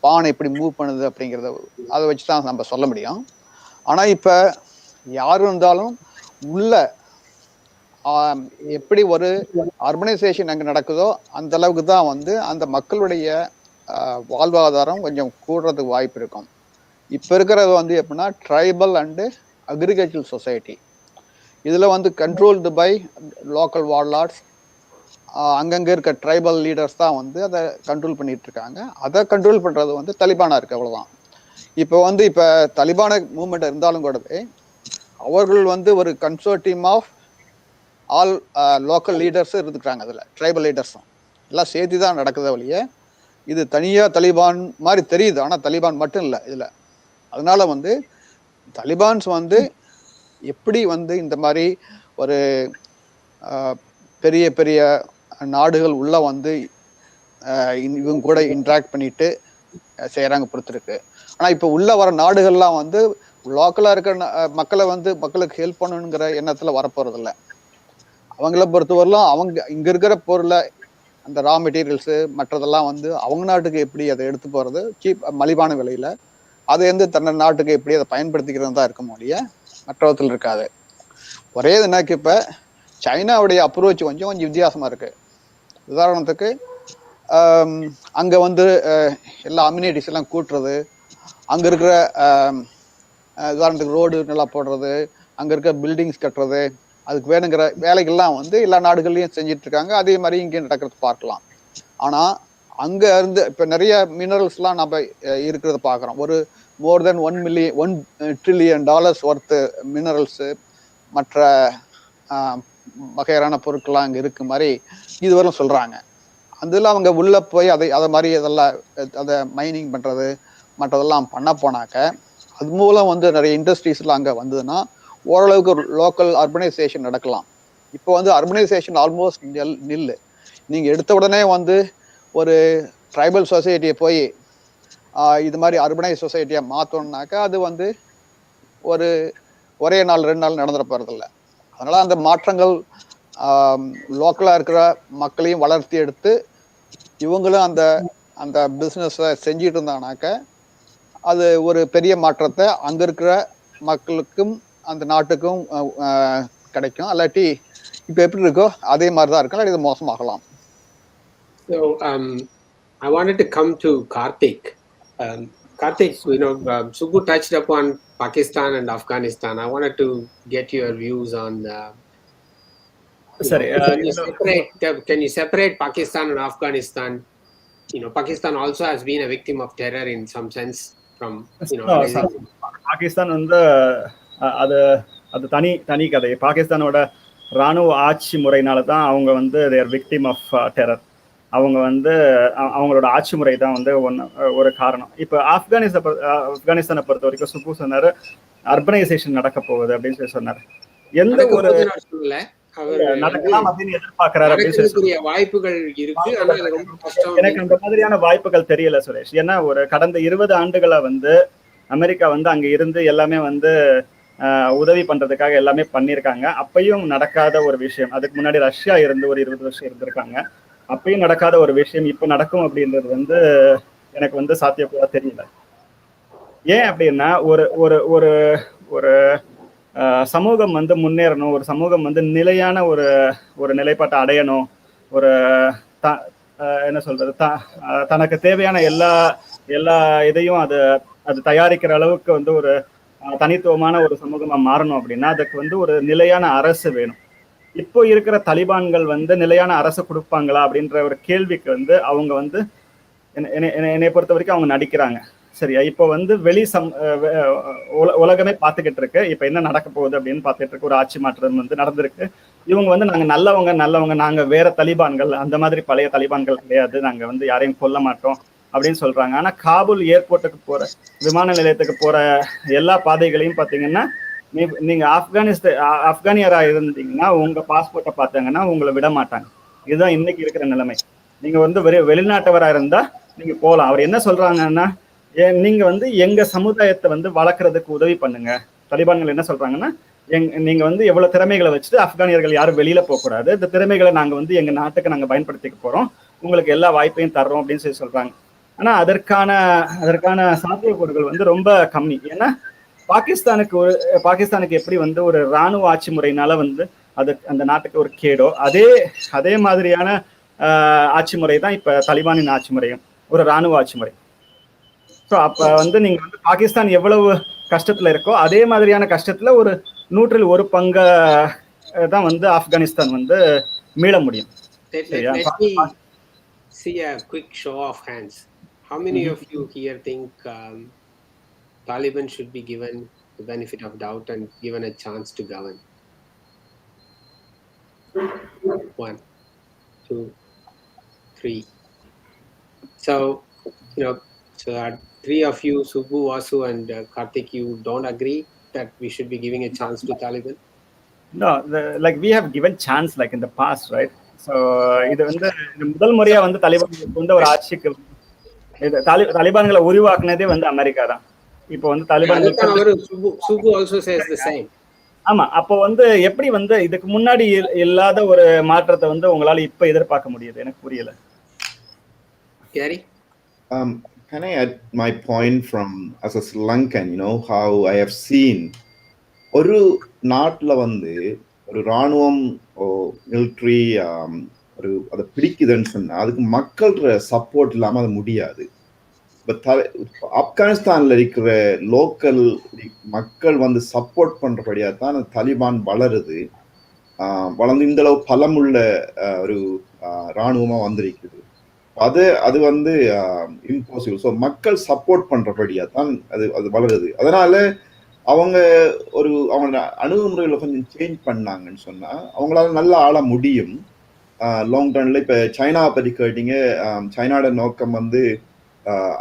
பானை எப்படி மூவ் பண்ணுது அப்படிங்கிறத அதை வச்சு தான் நம்ம சொல்ல முடியும். ஆனால் இப்போ யார் இருந்தாலும் உள்ள எப்படி ஒரு அர்பனைசேஷன் அங்கே நடக்குதோ அந்த அளவுக்கு தான் வந்து அந்த மக்களுடைய வாழ்வாதாரம் கொஞ்சம் கூடுறதுக்கு வாய்ப்பு இருக்கும். இப்போ இருக்கிறது வந்து எப்படின்னா ட்ரைபல் அண்டு அக்ரிகல்ச்சரல் சொசைட்டி. இதில் வந்து கண்ட்ரோல்டு பை லோக்கல் வார்லார்ட்ஸ், அங்கங்கே இருக்க ட்ரைபல் லீடர்ஸ் தான் வந்து அதை கண்ட்ரோல் பண்ணிட்டு இருக்காங்க. அதை கண்ட்ரோல் பண்ணுறது வந்து தலிபானாக இருக்குது, அவ்வளோதான். இப்போ தலிபான மூவ்மெண்ட் இருந்தாலும் கூடவே அவர்கள் வந்து ஒரு கன்சோர்டியம் ஆஃப் ஆல் லோக்கல் லீடர்ஸும் இருந்துக்கிறாங்க. அதில் ட்ரைபல் லீடர்ஸும் எல்லாம் சேர்த்து தான் நடக்குது வழியே. இது தனியாக தலிபான் மாதிரி தெரியுது, ஆனால் தலிபான் மட்டும் இல்லை இதில். அதனால வந்து தலிபான்ஸ் வந்து எப்படி வந்து இந்த மாதிரி ஒரு பெரிய பெரிய நாடுகள் உள்ள வந்து இவங்க கூட இன்ட்ராக்ட் பண்ணிட்டு செய்கிறாங்க பொறுத்திருக்கு. ஆனால் இப்போ உள்ள வர நாடுகள்லாம் வந்து லோக்கலாக இருக்கிற மக்களுக்கு ஹெல்ப் பண்ணணுங்கிற எண்ணத்தில் வரப்போறதில்ல. அவங்கள பொறுத்தவரையிலும் அவங்க இங்கே இருக்கிற பொருளை, அந்த ரா மெட்டீரியல்ஸு மற்றதெல்லாம் வந்து அவங்க நாட்டுக்கு எப்படி அதை எடுத்து போகிறது சீப் மலிவான விலையில், அதை வந்து தன்னை நாட்டுக்கு எப்படி அதை பயன்படுத்திக்கிறது தான் இருக்க முடியும், மற்றவத்தில் இருக்காது. ஒரே எனக்கு இப்போ சைனாவுடைய அப்ரோச் கொஞ்சம் வித்தியாசமாக இருக்குது. உதாரணத்துக்கு அங்க வந்து எல்லா அம்யூனிட்டிஸ் எல்லாம் கூட்டுறது, அங்க இருக்கிற உதாரணத்துக்கு ரோடு நல்லா போடுறது, அங்க இருக்க பில்டிங்ஸ் கட்டுறது, அதுக்கு வேணுங்கிற வேலைகள்லாம் வந்து எல்லா நாடுகள்லயும் செஞ்சுட்டு இருக்காங்க. அதே மாதிரி இங்கே நடக்கிறது பார்க்கலாம். ஆனா அங்க இருந்து இப்ப நிறைய மினரல்ஸ் எல்லாம் நம்ம இருக்கிறத பாக்குறோம். ஒரு மோர் தென் $1 trillion ஒர்த் மினரல்ஸ் மற்ற வகையான பொருட்கள்லாம் அங்க இருக்கு மாதிரி இதுவரை சொல்றாங்க. அதுல அவங்க உள்ள போய் அதை மாதிரி இதெல்லாம் அதை மைனிங் பண்றது மற்றதெல்லாம் பண்ண போனாக்க அது மூலம் வந்து நிறைய இண்டஸ்ட்ரீஸ்லாம் அங்க வந்ததுன்னா ஓரளவுக்கு ஒரு லோக்கல் அர்பனைசேஷன் நடக்கலாம். இப்போ வந்து அர்பனைசேஷன் ஆல்மோஸ்ட் நில்லு. நீங்க எடுத்த உடனே வந்து ஒரு ட்ரைபல் சொசைட்டியை போய் இது மாதிரி அர்பனைஸ் சொசைட்டியை மாற்றணும்னாக்கா அது வந்து ஒரே நாள் 2 நாள் நடந்துட போறதில்ல. அதனால அந்த மாற்றங்கள் லோக்கலா இருக்கிற மக்களையும் வளர்த்தி எடுத்து இவங்களும் அந்த அந்த பிஸ்னஸை செஞ்சுட்டு இருந்தாங்கனாக்க அது ஒரு பெரிய மாற்றத்தை அங்க இருக்கிற மக்களுக்கும் அந்த நாட்டுக்கும் கிடைக்கும். அல்லாட்டி இப்ப எப்படி இருக்கோ அதே மாதிரிதான் இருக்கும், இல்லாட்டி இது மோசமாகலாம். So I wanted to come to Karthik. Karthik, Subbu touched upon Pakistan and Afghanistan. I wanted to get your views on Sorry, can you separate Pakistan and Afghanistan? Pakistan also has been a victim of terror in some sense from Pakistan வந்து அது தனி கதை. பாகிஸ்தானோட ராணுவ ஆட்சி முறையினால தான் அவங்க வந்து தேர் விக்டிம் ஆஃப் டெரர். அவங்க வந்து அவங்களோட ஆட்சி முறை தான் வந்து ஒரு காரணம். இப்போ ஆப்கானிஸ்தானை பொறுத்த வரைக்கும் சுப்பு சொன்னாரு அர்பனைசேஷன் நடக்க போகுது அப்படின்னு சொல்லி சொன்னாரு. எந்த ஒரு நடக்கலாம் அப்படின்னு எதிர்பார்க்கிறாரு அப்படின்னு சொல்லி வாய்ப்புகள் இருக்கு. எனக்கு அந்த மாதிரியான வாய்ப்புகள் தெரியல சுரேஷ். ஏன்னா ஒரு கடந்த 20 ஆண்டுகளா வந்து அமெரிக்கா வந்து அங்க இருந்து எல்லாமே வந்து உதவி பண்றதுக்காக எல்லாமே பண்ணியிருக்காங்க. அப்பயும் நடக்காத ஒரு விஷயம். அதுக்கு முன்னாடி ரஷ்யா இருந்து ஒரு 20 வருஷம் இருந்திருக்காங்க. அப்பயும் நடக்காத ஒரு விஷயம் இப்ப நடக்கும் அப்படின்றது வந்து எனக்கு வந்து சாத்தியக்கூட தெரியல. ஏன் அப்படின்னா ஒரு ஒரு ஒரு ஒரு சமூகம் வந்து முன்னேறணும், ஒரு சமூகம் வந்து நிலையான ஒரு நிலைப்பாட்டை அடையணும், ஒரு என்ன சொல்றது தனக்கு தேவையான எல்லா இதையும் அது தயாரிக்கிற அளவுக்கு வந்து ஒரு தனித்துவமான ஒரு சமூகமா மாறணும் அப்படின்னா அதுக்கு வந்து ஒரு நிலையான அரசு வேணும். இப்போ இருக்கிற தலிபான்கள் வந்து நிலையான அரசு கொடுப்பாங்களா அப்படின்ற ஒரு கேள்விக்கு வந்து அவங்க வந்து என்னை பொறுத்த வரைக்கும் அவங்க நடிக்கிறாங்க. சரியா? இப்போ வந்து உலகமே பார்த்துக்கிட்டு இருக்கு இப்ப என்ன நடக்க போகுது அப்படின்னு பார்த்துட்டு இருக்கு. ஒரு ஆட்சி மாற்றம் வந்து நடந்திருக்கு. இவங்க வந்து நாங்க நல்லவங்க, நாங்க வேற தலிபான்கள், அந்த மாதிரி பழைய தலிபான்கள் கிடையாது, நாங்க வந்து யாரையும் கொல்ல மாட்டோம் அப்படின்னு சொல்றாங்க. ஆனா காபூல் ஏர்போர்ட்டுக்கு போற விமான நிலையத்துக்கு போற எல்லா பாதைகளையும் பாத்தீங்கன்னா நீங்க ஆப்கானியரா இருந்தீங்கன்னா உங்க பாஸ்போர்ட்டை பார்த்தாங்கன்னா உங்களை விட மாட்டாங்க. இதுதான் இன்னைக்கு இருக்கிற நிலைமை. நீங்க வந்து வெளிநாட்டவரா இருந்தா நீங்க போகலாம். அவர் என்ன சொல்றாங்கன்னா நீங்க வந்து எங்க சமுதாயத்தை வந்து வளர்க்கறதுக்கு உதவி பண்ணுங்க. தலிபான்கள் என்ன சொல்றாங்கன்னா நீங்க வந்து எவ்வளவு திறமைகளை வச்சுட்டு ஆப்கானியர்கள் யாரும் வெளியில போக கூடாது, இந்த திறமைகளை நாங்க வந்து எங்க நாட்டுக்கு நாங்க பயன்படுத்திக்க போறோம், உங்களுக்கு எல்லா வாய்ப்பையும் தர்றோம் அப்படின்னு சொல்லி சொல்றாங்க. ஆனா அதற்கான சாத்தியக்கூறுகள் வந்து ரொம்ப கம்மி. ஏன்னா பாகிஸ்தானுக்கு எப்படி வந்து ஒரு இராணுவ ஆட்சி முறையினால வந்து அந்த நாட்டுக்கு ஒரு கேடோ அதே மாதிரியான ஆட்சி முறை தான் இப்ப தலிபானின் ஆட்சி முறையும் ஒரு இராணுவ ஆட்சி முறை. ஸோ அப்ப வந்து நீங்க வந்து பாகிஸ்தான் எவ்வளவு கஷ்டத்துல இருக்கோ அதே மாதிரியான கஷ்டத்துல ஒரு 100% பங்கை தான் வந்து ஆப்கானிஸ்தான் வந்து மீள முடியும். See a quick show of hands. How many of you here think Taliban should be given the benefit of doubt and given a chance to govern? 1, 2, 3. So so 3 of you, Subbu, Vasu, and Karthik, you don't agree that we should be giving a chance to Taliban? No, like we have given chance like in the past, right? So இது வந்து முதல் முறையா வந்து தலிபான்களுக்கு வந்து ஒரு ஆட்சிக்கு தலிபான்களை உருவாக்குனதே வந்து America தான். இப்போ வந்து Subbu also says the same. ஆமா, அப்போ வந்து எப்படி வந்து இதுக்கு முன்னாடி இல்லாத ஒரு மாற்றத்தை வந்து உங்களால இப்ப எதிர்பார்க்க முடியுது? எனக்கு புரியல. Gary? Can I add my point from as a Sri Lankan, how I have seen ஒரு நாட்டில் வந்து ஒரு இராணுவம் மிலிட்ரி அதை பிடிக்குதுன்னு சொன்னா அதுக்கு மக்களோட சப்போர்ட் இல்லாம அது முடியாது. ஆப்கானிஸ்தான்ல இருக்கிற லோக்கல் மக்கள் வந்து சப்போர்ட் பண்றபடியா தான் தாலிபான் வளருது. வளர்ந்து இந்த அளவு பலமுள்ள ஒரு இராணுவமா வந்திருக்குது. அது வந்து இம்பாசிபிள். ஸோ மக்கள் சப்போர்ட் பண்றபடியா தான் அது வளருது. அதனால அவங்க அவங்க அணுகுமுறைகளை கொஞ்சம் சேஞ்ச் பண்ணாங்கன்னு சொன்னா அவங்களால நல்லா ஆள முடியும் லாங் ரன்ல. இப்ப சைனாவை பத்தி கேட்டீங்க. சைனாவோட நோக்கம் வந்து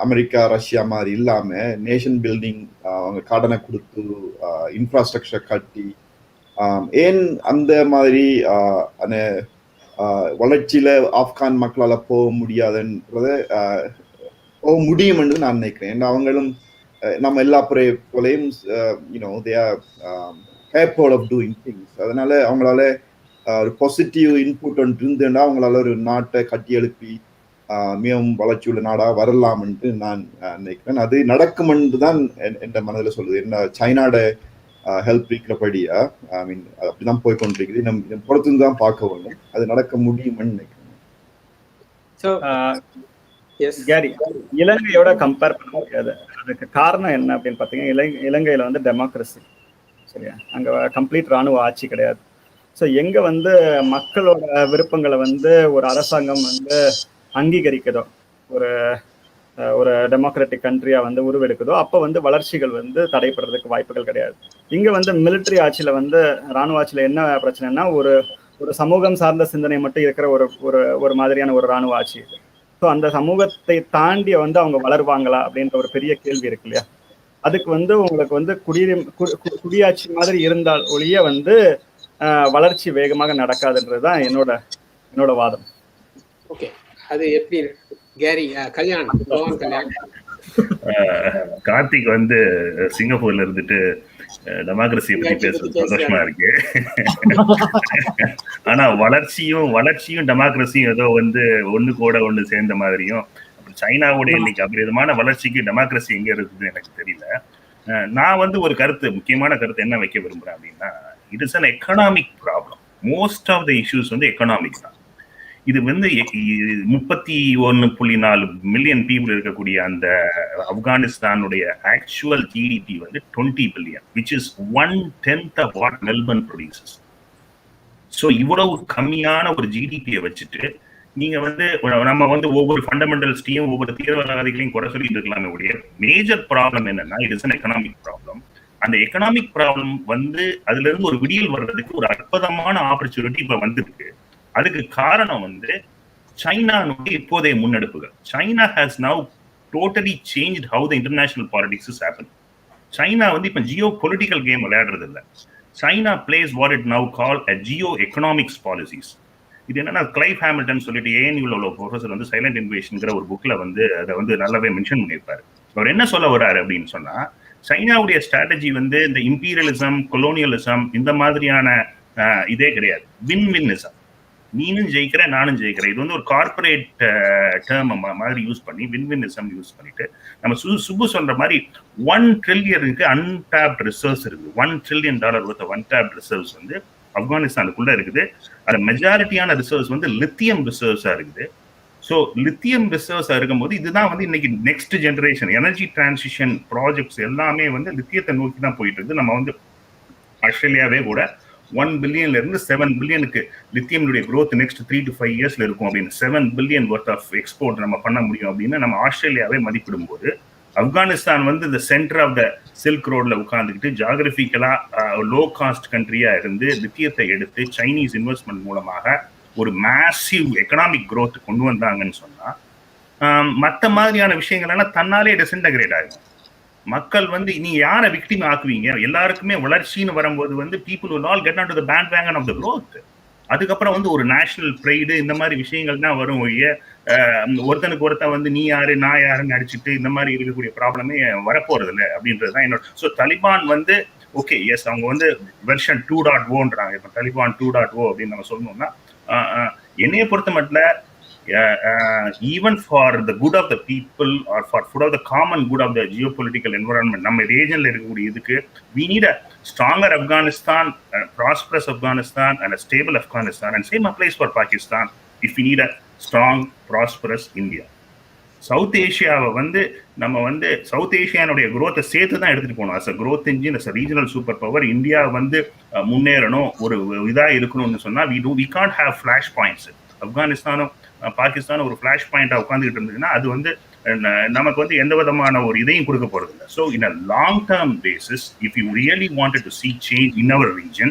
அமெரிக்கா ரஷ்யா மாதிரி இல்லாம நேஷன் பில்டிங், அவங்க கடனை கொடுத்து இன்ஃப்ராஸ்ட்ரக்சர் கட்டி, ஏன் அந்த மாதிரி அந்த வளர்ச்சியில ஆப்கான் மக்களால போக முடியாதுன்றத போக முடியும் என்று நான் நினைக்கிறேன். ஏன்னா அவங்களும் நம்ம எல்லா போலையும் they are capable of doing things. அதனால அவங்களால ஒரு பாசிட்டிவ் இன்புட் ஒன்று இருந்துன்னா அவங்களால ஒரு நாட்டை கட்டி எழுப்பி மிகவும் வளர்ச்சியுள்ள நாடா வரலாம் என்று நான் நினைக்கிறேன். அது நடக்கும் என்று தான் என் மனதில் சொல்லுது. என்ன சைனாட ஹெல்ப் இருக்கிறபடியா ஐ மீன் அப்படிதான் போய் கொண்டிருக்குது. நம்ம பொறுத்து தான் பார்க்க வேண்டும். அது நடக்க முடியும்னு நினைக்கிறேன். கேரி, இலங்கையோட கம்பேர் பண்ண முடியாது. அதுக்கு காரணம் என்ன அப்படின்னு பார்த்தீங்கன்னா, இலங்கையில வந்து டெமோக்ரஸி, சரியா, அங்க கம்ப்ளீட் ராணுவ ஆட்சி கிடையாது. ஸோ எங்க வந்து மக்களோட விருப்பங்களை வந்து ஒரு அரசாங்கம் வந்து அங்கீகரிக்குதோ, ஒரு டெமோக்ராட்டிக் கண்ட்ரியா வந்து உருவெடுக்குதோ, அப்போ வந்து வளர்ச்சிகள் வந்து தடைப்படுறதுக்கு வாய்ப்புகள் கிடையாது. இங்க வந்து மிலிட்ரி ஆட்சியில வந்து ராணுவ ஆட்சியில என்ன பிரச்சனைனா, ஒரு சமூகம் சார்ந்த சிந்தனை மட்டும் இருக்கிற ஒரு மாதிரியான ஒரு ராணுவ ஆட்சி இது. ஸோ அந்த சமூகத்தை தாண்டி வந்து அவங்க வளருவாங்களா அப்படின்ற ஒரு பெரிய கேள்வி இருக்கு இல்லையா? அதுக்கு வந்து உங்களுக்கு வந்து குடியாட்சி மாதிரி இருந்தால் ஒழிய வந்து வளர்ச்சி வேகமாக நடக்காதுன்றதுதான் என்னோட வாதம். ஓகே, அது எப்படி கேரி? கல்யாணம் கார்த்திக் வந்து சிங்கப்பூர்ல இருந்துட்டு டெமோக்ரஸியை பத்தி பேசுறது சந்தோஷமா இருக்கு. ஆனா வளர்ச்சியும் டெமோக்ரஸியும் ஏதோ வந்து ஒண்ணு சேர்ந்த மாதிரியும், சைனாவோட இன்னைக்கு அபரிதமான வளர்ச்சிக்கு டெமோக்ரஸி எங்க இருக்குதுன்னு எனக்கு தெரியல. நான் வந்து ஒரு முக்கியமான கருத்து என்ன வைக்க விரும்புறேன் அப்படின்னா, it is an economic problem. Most of the issues வந்து எக்கனாமிக் தான். இது வந்து 31.4 மில்லியன் பீப்புள் இருக்கக்கூடிய அந்த ஆப்கானிஸ்தானுடைய ஆக்சுவல் ஜிடிபி வந்து 20 billion, which is 1/10 of what Melbourne produces. So இவ்வளவு கம்மியான ஒரு ஜிடிபியை வச்சுட்டு நீங்க வந்து நம்ம வந்து ஒவ்வொரு ஃபண்டமெண்டல்ஸ்டையும் ஒவ்வொரு தீவிரவாதிகளையும் குறை சொல்லிட்டு இருக்கலாமே உடைய மேஜர் ப்ராப்ளம் என்னன்னா, it is an economic problem. அந்த எக்கனாமிக் ப்ராப்ளம் வந்து அதுல இருந்து ஒரு விடியல் வர்றதுக்கு ஒரு அற்புதமான ஆப்பர்ச்சுனிட்டி இப்ப வந்திருக்கு. அதுக்கு காரணம் வந்து சைனானுடைய இப்போதைய முன்னெடுப்புகள். China has now totally changed how the international politics is happening. China வந்து இப்ப ஜியோ பொலிட்டிக்கல் கேம் விளையாடுறது இல்லை. China plays what it now call a geoeconomics policies. இது என்னன்னா, கிளைவ் ஹாமில்டன் சொல்லிட்டு ஏஎன்யூல உள்ள ப்ரொஃபசர் வந்து சைலண்ட் இன்வேஷன்ங்கிற ஒரு புக்ல வந்து அதை வந்து நல்லாவே மென்ஷன் பண்ணியிருப்பாரு. அவர் என்ன சொல்ல வர்றாரு அப்படின்னு சொன்னா, சைனாவுடைய ஸ்ட்ராட்டஜி வந்து இந்த இம்பீரியலிசம், கொலோனியலிசம் இந்த மாதிரியான இதே கிடையாது. வின்வின்னிசம். நீனும் ஜெயிக்கிற, நானும் ஜெயிக்கிறேன். இது வந்து ஒரு கார்பரேட் டேர்ம் மாதிரி யூஸ் பண்ணி வின்வின்னிசம் யூஸ் பண்ணிட்டு, நம்ம சுப்பு சொல்ற மாதிரி 1 ட்ரில்லியனுக்கு அன்டாப்ட் ரிசர்வ்ஸ் இருக்குது. $1 trillion worth of untapped reserves வந்து ஆப்கானிஸ்தானுக்குள்ள இருக்குது. அது மெஜாரிட்டியான ரிசர்வ்ஸ் வந்து லித்தியம் ரிசர்வ்ஸா இருக்குது. ஸோ லித்தியம் ரிசர்வ்ஸா இருக்கும்போது இதுதான் வந்து இன்னைக்கு next generation energy transition projects எல்லாமே வந்து லித்தியத்தை நோக்கி தான் போயிட்டு இருக்குது. நம்ம வந்து ஆஸ்திரேலியாவே கூட 1 பில்லியன்ல இருந்து 7 பில்லியனுக்கு லித்தியமுடைய growth நெக்ஸ்ட் 3 to 5 yearsல இருக்கும் அப்படின்னு 7 பில்லியன் worth of எக்ஸ்போர்ட் நம்ம பண்ண முடியும் அப்படின்னு நம்ம ஆஸ்திரேலியாவே மதிப்பிடும் போது, ஆப்கானிஸ்தான் வந்து இந்த சென்டர் ஆஃப் த சில்க் ரோட்ல உட்கார்ந்துக்கிட்டு ஜியாகிரபிக்கலா லோ காஸ்ட் கண்ட்ரியா இருந்து லித்தியத்தை எடுத்து சைனீஸ் இன்வெஸ்ட்மெண்ட் மூலமாக ஒரு மேசிவ் எக்கனாமிக் growth கொண்டு வந்தாங்கன்னு சொன்னா, மற்ற மாதிரியான விஷயங்கள் எல்லாம் தன்னாலே டிஸ்இன்டகிரேட் ஆகும். மக்கள் வந்து நீங்க யாரை விக்டிம் ஆக்குவீங்க? எல்லாருக்குமே வளர்ச்சின்னு வரும்போது வந்து people will all get onto the bandwagon of the growth. அதுக்கப்புறம் வந்து ஒரு நேஷனல் ப்ரைடு இந்த மாதிரி விஷயங்கள் தான் வரும். ஒருத்தனுக்கு ஒருத்தன் வந்து நீ யாரு நான் யாருன்னு அடிச்சுட்டு இந்த மாதிரி இருக்கக்கூடிய ப்ராப்ளமே வரப்போறது இல்லை அப்படின்றதுதான் என்னோட. ஸோ தாலிபான் வந்து ஓகே, எஸ், அவங்க வந்து வெர்ஷன் 2.0ன்றாங்க. இப்போ தாலிபான் 2.0 அப்படின்னு நம்ம சொல்லணும்னா, என்னைய பொறுத்த மட்டும் even for the good of the people or for the common good of the geopolitical environment, நம்ம ரீஜன்ல இருக்கக்கூடிய இதுக்கு we need a stronger Afghanistan, a prosperous Afghanistan and a stable Afghanistan, and same applies for Pakistan. if we need a strong, prosperous India. South ஏஷியாவை வந்து நம்ம வந்து south ஏஷியானுடைய growth சேர்த்து தான் எடுத்துட்டு போகணும். As a growth engine, as a regional super power India வந்து முன்னேறணும், ஒரு இதா இருக்கணும்னு சொன்னா we can't have flash points. ஆப்கானிஸ்தானும் பாகிஸ்தானும் ஒரு ஃபிளாஷ் பாயிண்டா உட்காந்துக்கிட்டு இருந்ததுன்னா அது வந்து நமக்கு வந்து எந்த விதமான ஒரு இதையும் கொடுக்க போறது இல்லை. So in a long term basis, if you really wanted to see change in our region,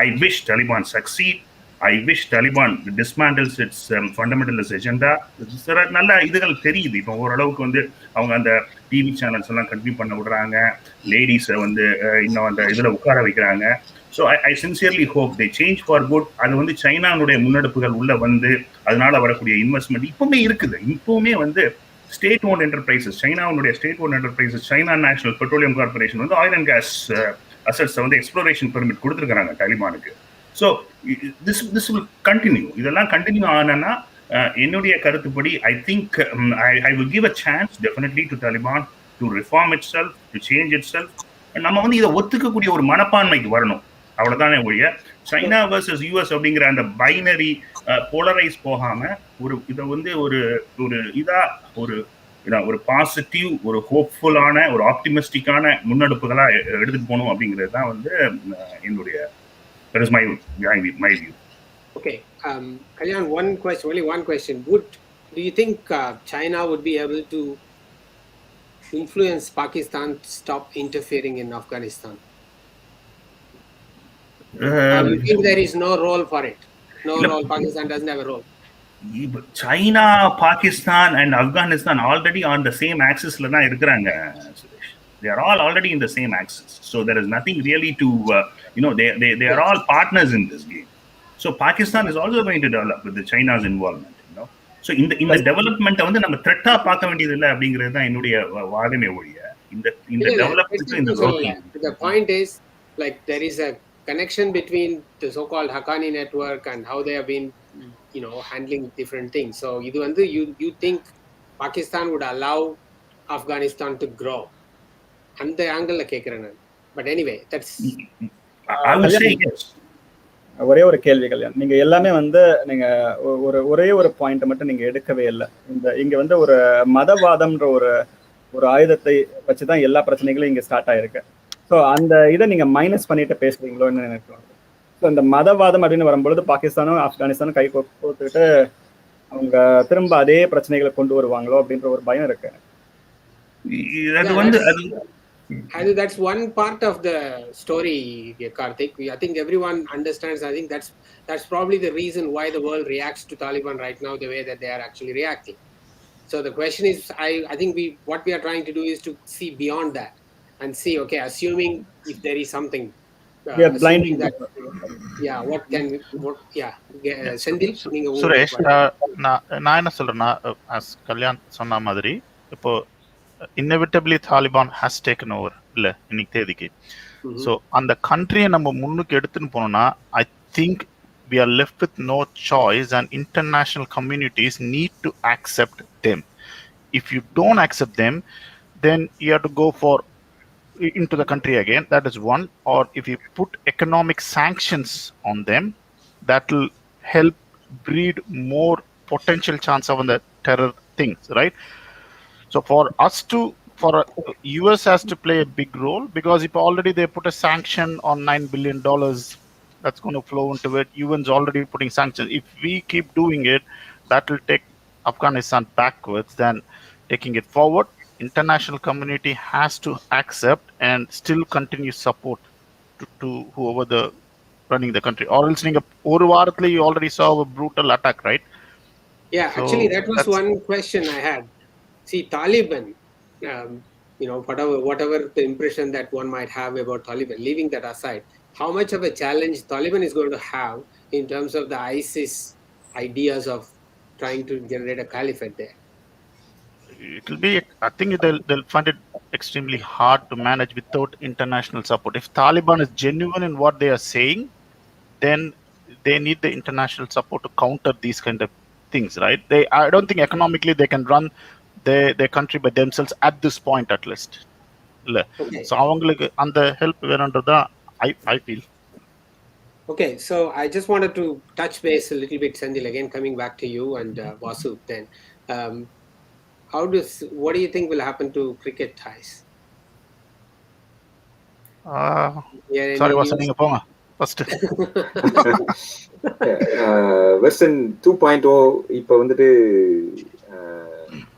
I wish Taliban succeed. I wish Taliban dismantles its fundamentalist agenda. நல்ல இதுகள் தெரியுது. இப்போ ஓரளவுக்கு வந்து அவங்க அந்த டிவி சேனல்ஸ் எல்லாம் கண்டினியூ பண்ண விடுறாங்க, லேடிஸை வந்து இன்னும் அந்த இதில் உட்கார வைக்கிறாங்க. So I sincerely hope they change for good. அது வந்து சைனானுடைய முன்னெடுப்புகள் உள்ள வந்து அதனால வரக்கூடிய இன்வெஸ்ட்மெண்ட் இப்பவுமே இருக்குது. இப்பவுமே வந்து ஸ்டேட் ஓன் என்டர்பிரைசஸ், சைனாவுடைய state own enterprises, China National Petroleum Corporation வந்து ஆயில் அண்ட் கேஸ் அசட்ஸை வந்து எக்ஸ்ப்ளோரேஷன் பெர்மிட் கொடுத்துருக்காங்க தாலிபானுக்கு. So this will continue. இதெல்லாம் கண்டினியூ ஆனா என்னுடைய கருத்துப்படி I think I will give a chance definitely to Taliban to reform itself, to change itself. நம்ம வந்து இதை ஒத்துக்கக்கூடிய ஒரு மனப்பான்மைக்கு வரணும். அவ்வளவுதானே ஒழிய சைனா வர்சஸ் யூஎஸ் அப்படிங்கிற அந்த பைனரி போலரைஸ் போகாம ஒரு இதை வந்து ஒரு ஒரு இதா ஒரு பாசிட்டிவ், ஒரு ஹோப்ஃபுல்லான, ஒரு ஆப்டிமிஸ்டிக்கான முன்னெடுப்புகளா எடுத்துட்டு போகணும் அப்படிங்கிறது தான் வந்து என்னுடைய that is my view. Okay, Kalyan, only one question. Do you think China would be able to influence Pakistan to stop interfering in Afghanistan? You think there is no role for it? No role. Pakistan doesn't have a role. China, Pakistan and Afghanistan already on the same axis la da irukkranga, Suresh. They are all already in the same axis. So there is nothing really to they are all partners in this game. So Pakistan is also going to develop with the China's involvement, So in the development வந்து நம்ம த்ரெட்டா பார்க்க வேண்டியது இல்லை அப்படிங்கிறது தான் என்னுடைய வாதமே ஒழிய இந்த development in the growth. The point is, like, there is a connection between the so-called Haqqani network and how they have been handling different things. So you think Pakistan would allow Afghanistan to grow? And the angle கேக்குறேன். But anyway, that's I would say yes. ஒரே ஒரு கேள்வி கல்யாண், நீங்க எல்லாமே வந்து நீங்க ஒரே ஒரு பாயிண்ட் மட்டும் நீங்க எடுக்கவே இல்லை. இங்க வந்து ஒரு மதவாதம்ன்ற ஒரு ஆயுதத்தை வச்சுதான் எல்லா பிரச்சனைகளும் இங்க ஸ்டார்ட் ஆயிருக்கு. ஸோ அந்த இதை நீங்க மைனஸ் பண்ணிட்டு பேசுறீங்களோன்னு எனக்கு. ஸோ இந்த மதவாதம் அப்படின்னு வரும்பொழுது பாகிஸ்தானும் ஆப்கானிஸ்தானும் கை கோத்துக்கிட்டு அவங்க திரும்ப அதே பிரச்சனைகளை கொண்டு வருவாங்களோ அப்படின்ற ஒரு பயம் இருக்கு. That's one part of the story, Karthik. I think everyone understands. I think that's probably the reason why the world reacts to Taliban right now the way that they are actually reacting. So the question is, I think what we are trying to do is to see beyond that and see, okay, assuming if there is something, blinding that, Sendil, Suresh, நான் என்ன சொல்றேன்னா, as Kalyan சொன்ன மாதிரி இப்போ inevitably Taliban has taken over இல்ல இன்னைக்கு தேதிக்கு. So அந்த கண்ட்ரியை நம்ம முன்னுக்கு எடுத்துன்னு போனோம்னா I think we are left with no choice and international communities need to accept them. If you don't accept them, then you have to go into the country again. That is one. Or if you put economic sanctions on them, that will help breed more potential chance of the terror things, right? So for US has to play a big role, because if already they put a sanction on $9 billion that's going to flow into it, UN's already putting sanctions. If we keep doing it, that will take Afghanistan backwards than taking it forward. International community has to accept and still continue support to whoever the running the country, or else ஒரு வாரத்துல you already saw a brutal attack, right? Yeah, so actually that was one question I had. See, Taliban, whatever the impression that one might have about Taliban, leaving that aside, how much of a challenge Taliban is going to have in terms of the ISIS ideas of trying to generate a caliphate there? It will be, I think they'll find it extremely hard to manage without international support. If Taliban is genuine in what they are saying, then they need the international support to counter these kind of things, right? I don't think economically they can run their country by themselves at this point, at least. So avங்களுக்கு அந்த help வேணும்ன்றதா I feel. Okay, so I just wanted to touch base a little bit, Sandil, again coming back to you and Vasu then. What do you think will happen to cricket ties? Yeah, sorry any Vasan, news? நீங்க போங்க first. Version 2.0 இப்போ வந்துட்டு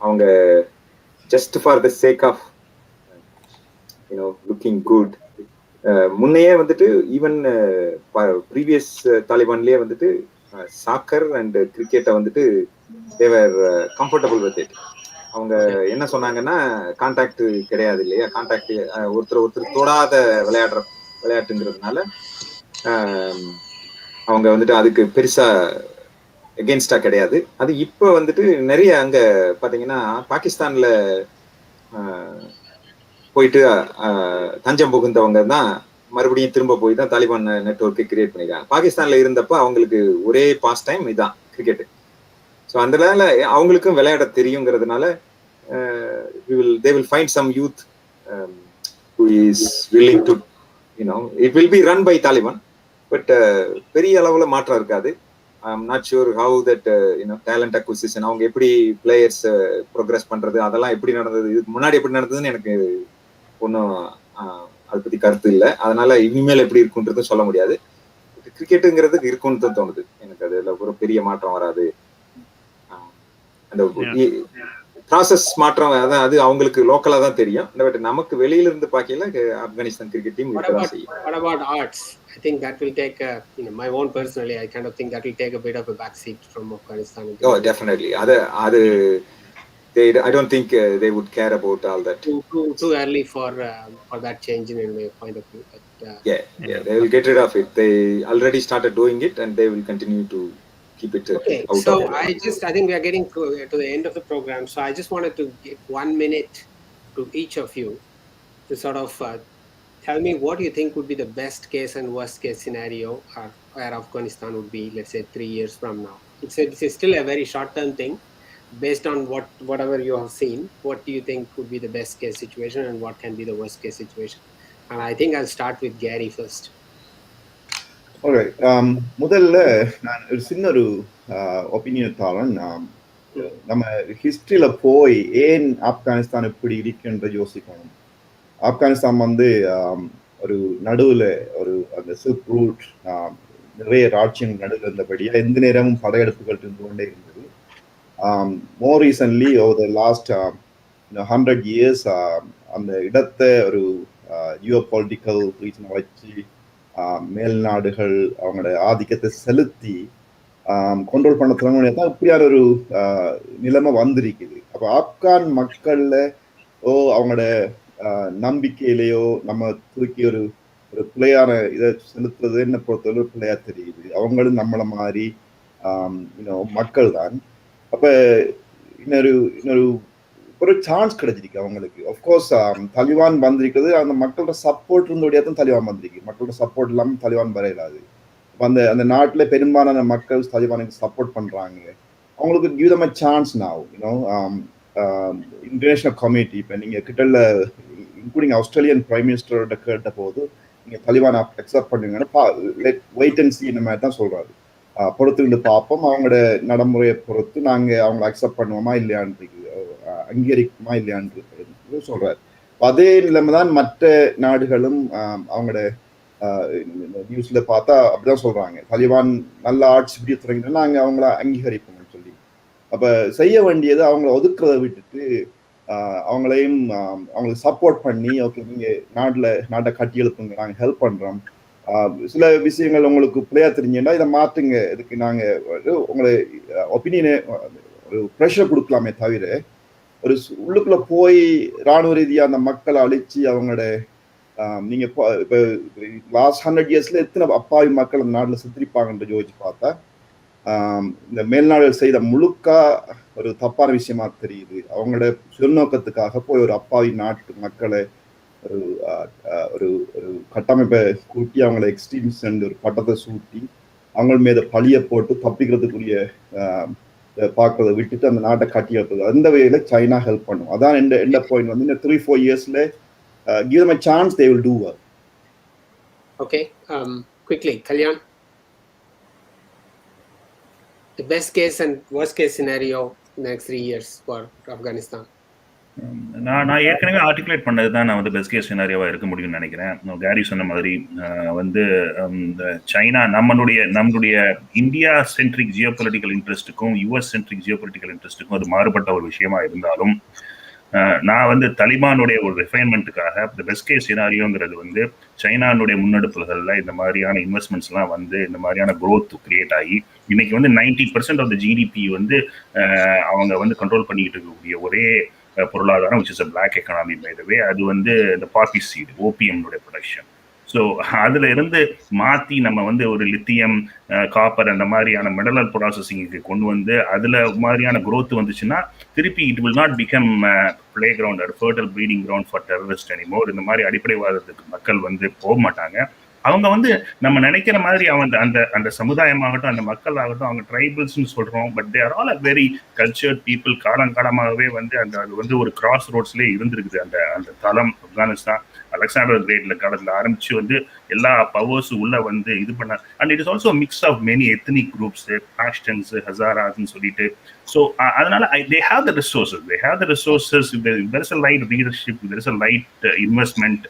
அவங்க just for the sake of looking good, முன்னையே வந்துட்டு even previous தாலிபான்லயே வந்துட்டு soccer and கிரிக்கெட்டை வந்துட்டு தேவர் கம்ஃபர்டபுள் வித் இட். அவங்க என்ன சொன்னாங்கன்னா, கான்டாக்ட் கிடையாது இல்லையா, கான்டாக்ட் ஒருத்தர் தொடாத விளையாட்டுங்கிறதுனால அவங்க வந்துட்டு அதுக்கு பெருசா எகென்ஸ்டா கிடையாது. அது இப்ப வந்துட்டு நிறைய அங்க பாத்தீங்கன்னா பாகிஸ்தான்ல போயிட்டு தஞ்சம் புகுந்தவங்க தான் மறுபடியும் திரும்ப போய் தான் தாலிபான் நெட்வொர்க்கை கிரியேட் பண்ணிருக்காங்க. பாகிஸ்தான்ல இருந்தப்ப அவங்களுக்கு ஒரே பாஸ் டைம் இதான் கிரிக்கெட். ஸோ அதனால அவங்களுக்கும் விளையாட தெரியுங்கிறதுனால they will find some youth who is willing to, it will be run by Taliban, but பெரிய அளவுல மாற்றம் இருக்காது. I'm not sure how that talent acquisition, அவங்க எப்படி பிளேயர்ஸ் ப்ரோக்ரஸ் பண்றது, அதெல்லாம் எப்படி நடந்தது, இதுக்கு முன்னாடி எப்படி நடந்ததுன்னு எனக்கு ஒன்றும் அதை பத்தி கருத்து இல்லை. அதனால இனிமேல் எப்படி இருக்குன்றதும் சொல்ல முடியாது. கிரிக்கெட்டுங்கிறது இருக்கும்னு தான் தோணுது எனக்கு. அதுல ஒரு பெரிய மாற்றம் வராது. அந்த ப்ராசஸ் மாற்றம் அதான், அது அவங்களுக்கு லோக்கலா தான் தெரியும். பட் நமக்கு வெளியில இருந்து பார்க்கல ஆப்கானிஸ்தான் கிரிக்கெட் டீம் இருக்கதான் செய்யும். What about arts? I think that will take my own personally, I kind of think that will take a bit of a back seat from Afghanistan. Oh, definitely. I don't think they would care about all that. Too early for that change in my point of view. But, yeah, they will get rid of it. They already started doing it, and they will continue to keep it out. So I think we are getting to the end of the program. So I just wanted to give 1 minute to each of you to sort of tell me what you think would be the best case and worst case scenario where Afghanistan would be, let's say 3 years from now. It's still a very short term thing. Based on whatever you have seen, what do you think would be the best case situation and what can be the worst case situation? And I think I'll start with Gary first. Alright. முதல்ல நான் ஒரு சின்ன ஒரு opinion தரேன். நம்ம ஹிஸ்டரியில போய் ஏன் ஆப்கானிஸ்தான் இப்படி இருக்குன்ற யோசிக்கணும். ஆப்கானிஸ்தான் வந்து ஒரு நடுவுல ஒரு அந்த சில்க் ரூட் நிறைய ராட்சியம் நடுவில் இருந்தபடியா எந்த நேரமும் படையெடுப்புகள் இருந்து கொண்டே இருந்தது. More recently, over the last 100 years, அந்த இடத்தை ஒரு ஜியோபாலிட்டிக்கல் ரீசனை வச்சு மேல் நாடுகள் அவங்களோட ஆதிக்கத்தை செலுத்தி கண்ட்ரோல் பண்ண தொடங்கினே தான் இப்படியான ஒரு நிலைமை வந்திருக்குது. அப்போ ஆப்கான் மக்கள்ல அவங்களோட நம்பிக்கையிலேயோ நம்ம தூக்கி ஒரு பிள்ளையான இதை செலுத்துறது என்ன பொறுத்தவரை பிள்ளையா தெரியுது. அவங்களும் நம்மளை மாதிரி மக்கள் தான். அப்ப இன்னொரு ஒரு சான்ஸ் கிடைச்சிருக்கு அவங்களுக்கு. அஃப்கோர்ஸ் தாலிபான் வந்திருக்கிறது அந்த மக்களோட சப்போர்ட் இருந்தோடையா தான் தாலிபான் வந்திருக்கு. மக்களோட சப்போர்ட் இல்லாமல் தாலிபான் வரையிலாது. அந்த நாட்டுல பெரும்பாலான மக்கள் தாலிபானுக்கு சப்போர்ட் பண்றாங்க. அவங்களுக்கு give them a chance now, international community. இப்போ நீங்க கிட்டல இன்க்ளூடிங் ஆஸ்திரேலியன் பிரைம் மினிஸ்டரோட கேட்ட போது நீங்க தாலிபான் அக்செப்ட் பண்ணுவீங்கன்னா வெயிட் அண்ட் சி இந்த மாதிரி தான் சொல்றாரு. பொறுத்திருந்து பார்ப்போம், அவங்களோட நடைமுறையை பொறுத்து நாங்க அவங்களை அக்செப்ட் பண்ணுவோமா இல்லையான்னு அங்கீகரிக்குமா இல்லையான்னு சொல்றாரு. அதே நிலைமை தான் மற்ற நாடுகளும் அவங்களோட நியூஸ்ல பார்த்தா அப்படிதான் சொல்றாங்க. தாலிபான் நல்ல ஆட்சி இப்படி தொடங்கினா நாங்க அவங்கள அங்கீகரிப்போம்னு சொல்லி. அப்ப செய்ய வேண்டியது அவங்கள ஒதுக்குறத விட்டுட்டு அவங்களையும் அவங்களுக்கு சப்போர்ட் பண்ணி, ஓகே நீங்க நாட்டை கட்டி எழுப்புங்க, நாங்க ஹெல்ப் பண்றோம், சில விஷயங்கள் உங்களுக்கு பிள்ளையா தெரிஞ்சுன்னா இதை மாத்துங்க, இதுக்கு நாங்க உங்களை ஒப்பீனியனை ஒரு ப்ரெஷர் கொடுக்கலாமே தவிர ஒரு உள்ளுக்குள்ள போய் ராணுவ ரீதியா அந்த மக்களை அழிச்சு அவங்களோட நீங்க இப்ப லாஸ்ட் 100 yearsல எத்தனை அப்பாவி மக்கள் அந்த நாட்டுல செத்துருப்பாங்கன்ற யோசிச்சு பார்த்தா இந்த மேல்நாடுகள் செய்த முழுக்கா ஒரு தப்பான விஷயமா தெரியுது. அவங்களோட சுயநோக்கத்துக்காக போய் ஒரு அப்பாவி நாட்டு மக்களை ஒரு கட்டமைப்பை கூட்டி அவங்கள எக்ஸ்ட்ரீமிஸ்ட் ஒரு பட்டத்தை சூட்டி அவங்க மீது பழிய போட்டு தப்பிக்கிறதுக்குரிய பார்க்கறதை விட்டுட்டு அந்த நாட்டை கட்டி எழுப்புறது. அந்த வகையில சைனா ஹெல்ப் பண்ணும். அதான் எந்த பாயிண்ட் வந்து இந்த 3-4 yearsல give them a chance, they will do well. Okay, quickly, Kalyan. the best case and worst case scenario in the next 3 years for Afghanistan? நான் ஏற்கனவே ஆர்டிகுலேட் பண்ணது தான் நான் வந்து பெஸ்ட் கேஸ் சினாரியோவா இருக்க முடியும்னு நினைக்கிறேன். கேரி சொன்ன மாதிரி வந்து சைனா நம்மளுடைய இந்தியா சென்ட்ரிக் ஜியோ பொலிட்டிக்கல் இன்ட்ரெஸ்ட்டுக்கும் யூஎஸ் சென்ட்ரிக் ஜியோ பொலிட்டிக்கல் இன்ட்ரெஸ்ட்டுக்கும் அது மாறுபட்ட ஒரு விஷயமா இருந்தாலும் நான் வந்து தலிபானுடைய ஒரு ரிஃபைன்மெண்ட்டுக்காக இந்த பெஸ்ட் கேஸ் சினாரியோங்கிறது வந்து சைனானுடைய முன்னெடுப்புகள்ல இந்த மாதிரியான இன்வெஸ்ட்மெண்ட்ஸ்லாம் வந்து இந்த மாதிரியான growth கிரியேட் ஆகி இன்னைக்கு வந்து 90% ஆஃப் த ஜிடிபி வந்து அவங்க வந்து கண்ட்ரோல் பண்ணிக்கிட்டு இருக்கக்கூடிய ஒரே பொருளாதாரம் which is a black economy by the way, அது வந்து இந்த பாப்பி சீடு ஓபிஎம்னுடைய ப்ரொடக்ஷன். ஸோ அதுல இருந்து மாத்தி நம்ம வந்து ஒரு லித்தியம் காப்பர் அந்த மாதிரியான மினரல் ப்ராசஸிங்க்கு கொண்டு வந்து அதுல மாதிரியான growth வந்துச்சுன்னா திருப்பி it will not become play ground R fertile breeding ground for terrorist anymore. இந்த மாதிரி அடிப்படைவாதத்துக்கு மக்கள் வந்து போக மாட்டாங்க. அவங்க வந்து நம்ம நினைக்கிற மாதிரி அவங்க அந்த அந்த சமுதாயமாகட்டும் அந்த மக்கள் ஆகட்டும் அவங்க ட்ரைபல்ஸ்ன்னு சொல்றோம், but they are all a very cultured people. காலங்காலமாகவே வந்து அந்த அது வந்து ஒரு கிராஸ் ரோட்ஸ்லேயே இருந்திருக்குது. அந்த அந்த தளம் ஆப்கானிஸ்தான் அலெக்சாண்டர் கிரேட்ல காலத்துல ஆரம்பிச்சு வந்து எல்லா பவர்ஸும் உள்ள வந்து இது பண்ண. And it is also mix of many ethnic groups, Pashtuns, ஹசாராஸ்ன்னு சொல்லிட்டு. ஸோ அதனால they have the resources. There is a light leadership, there is a light investment.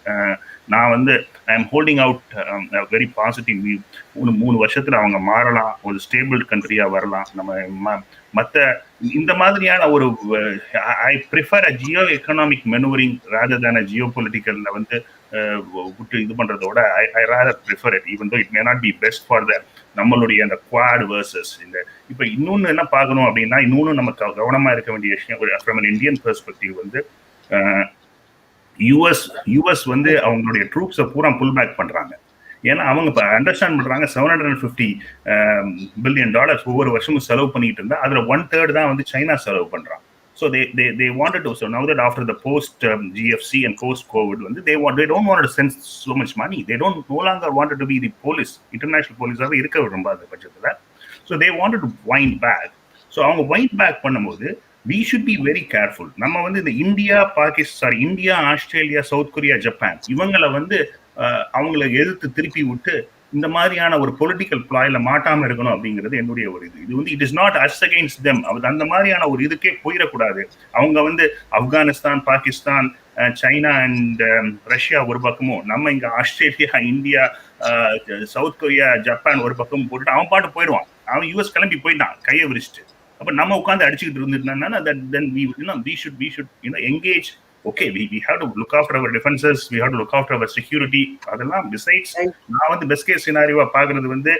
நான் வந்து I am holding out very positive view. 3 வருஷத்துல அவங்க மாறலாம், ஒரு stable கண்ட்ரியா வரலாம். நம்ம மற்ற இந்த மாதிரியான ஒரு I prefer a geoeconomic manoeuvring rather than a ஜியோ பொலிட்டிக்கல்ல வந்து விட்டு இது பண்றதோட I rather prefer it even though it may not be best for the நம்மளுடைய அந்த குவாட் வர்சஸ் இந்த. இப்போ இன்னொன்று என்ன பார்க்கணும் அப்படின்னா, இன்னொன்று நம்ம கவனமா இருக்க வேண்டிய விஷயம் ஃப்ரம் அன் இந்தியன் பெர்ஸ்பெக்டிவ் வந்து யூஎஸ் வந்து அவங்களுடைய ட்ரூப்ஸை பூரா புல் பேக் பண்றாங்க. ஏன்னா அவங்க இப்போ அண்டர்ஸ்டாண்ட் பண்றாங்க $750 பில்லியன் ஒவ்வொரு வருஷமும் செலவு பண்ணிட்டு இருந்தா அதுல 1/3 தான் வந்து சைனா செலவு பண்றாங்க. So they wanted to, so now that after the post GFC and post COVID வந்து they don't want to send so much money. They don't no longer wanted to be the police, international police ஆக இருக்க விரும்பாத பட்சத்துல. So they wanted to wind back. So அவங்க wind back பண்ணும்போது we should be very careful. நம்ம வந்து இந்த India, Australia, south Korea, Japan இவங்களை வந்து அவங்களை எதிர்த்து திருப்பி விட்டு இந்த மாதிரியான ஒரு பொலிட்டிக்கல் பிளாயில மாட்டாம இருக்கணும் அப்படிங்கிறது என்னுடைய ஒரு இது வந்து it is not as against them. அந்த மாதிரியான ஒரு இதுக்கே போயிடக்கூடாது. அவங்க வந்து Afghanistan, Pakistan, China and Russia ஒரு பக்கமும், நம்ம இங்க Australia, India, South Korea, Japan ஒரு பக்கமும் போட்டுட்டு அவன் பாட்டு போயிடுவான். அவன் யூஎஸ் கிளம்பி போயிட்டான் கையை விரிச்சிட்டு. அப்ப நம்ம உட்காந்து அடிச்சுக்கிட்டு இருந்துட்டாங்கன்னா then we should engage. Okay, we have to look after our defenses, we have to look after our security. அதெல்லாம் besides நான் வந்து best case scenario பார்க்கிறது வந்து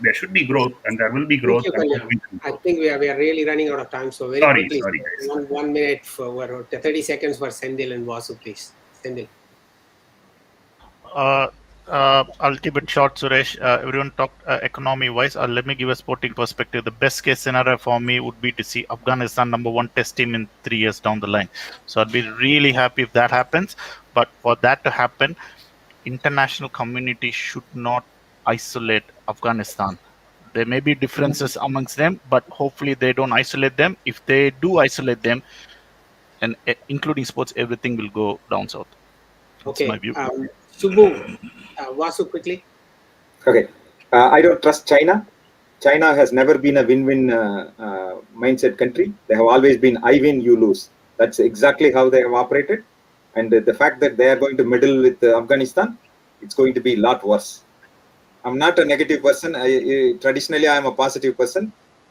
there should be growth and there will be growth. I think we are really running out of time, so very quickly. Sorry guys. One minute for 30 seconds for Sendil and Vasu, please. Sendil. I'll keep it short, Suresh. Everyone talked economy-wise. Let me give a sporting perspective. The best case scenario for me would be to see Afghanistan #1 test team in 3 years down the line. So I'd be really happy if that happens. But for that to happen, international community should not isolate Afghanistan. There may be differences amongst them, but hopefully they don't isolate them. If they do isolate them, and including sports, everything will go down south. That's okay. My view. Subbu, Vasu, quickly. Okay. I don't trust China. China has never been a win-win mindset country. They have always been I win, you lose. That's exactly how they have operated. And the fact that they are going to meddle with Afghanistan, it's going to be a lot worse. I'm not a negative person. Traditionally, I am a positive person.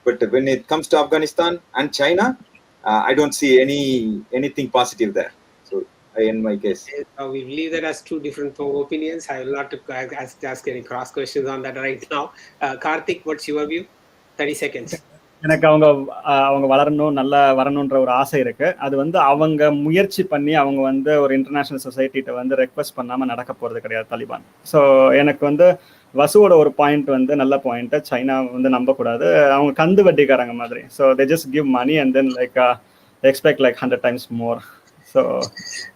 But when it comes to Afghanistan and China, I don't see anything positive there. In my case, we leave that as two different opinions. I will not ask any cross questions on that right now. Karthik, what's your view? 30 seconds. எனக்கு அவங்க வளரணும், நல்லா வரணுன்ற ஒரு ஆசை இருக்கு. அது வந்து அவங்க முயற்சி பண்ணி அவங்க வந்து ஒரு இன்டர்நேஷனல் சொசைட்டிகிட்ட வந்து ரெக்வஸ்ட் பண்ணாம நடக்க போறது கிடையாது தாலிபான். ஸோ எனக்கு வந்து வசுவோட ஒரு பாயிண்ட் வந்து நல்ல பாயிண்ட். சைனா வந்து நம்பக்கூடாது, அவங்க கந்து வட்டிக்காரங்க மாதிரி. So they just give money and then like expect like 100 times more. So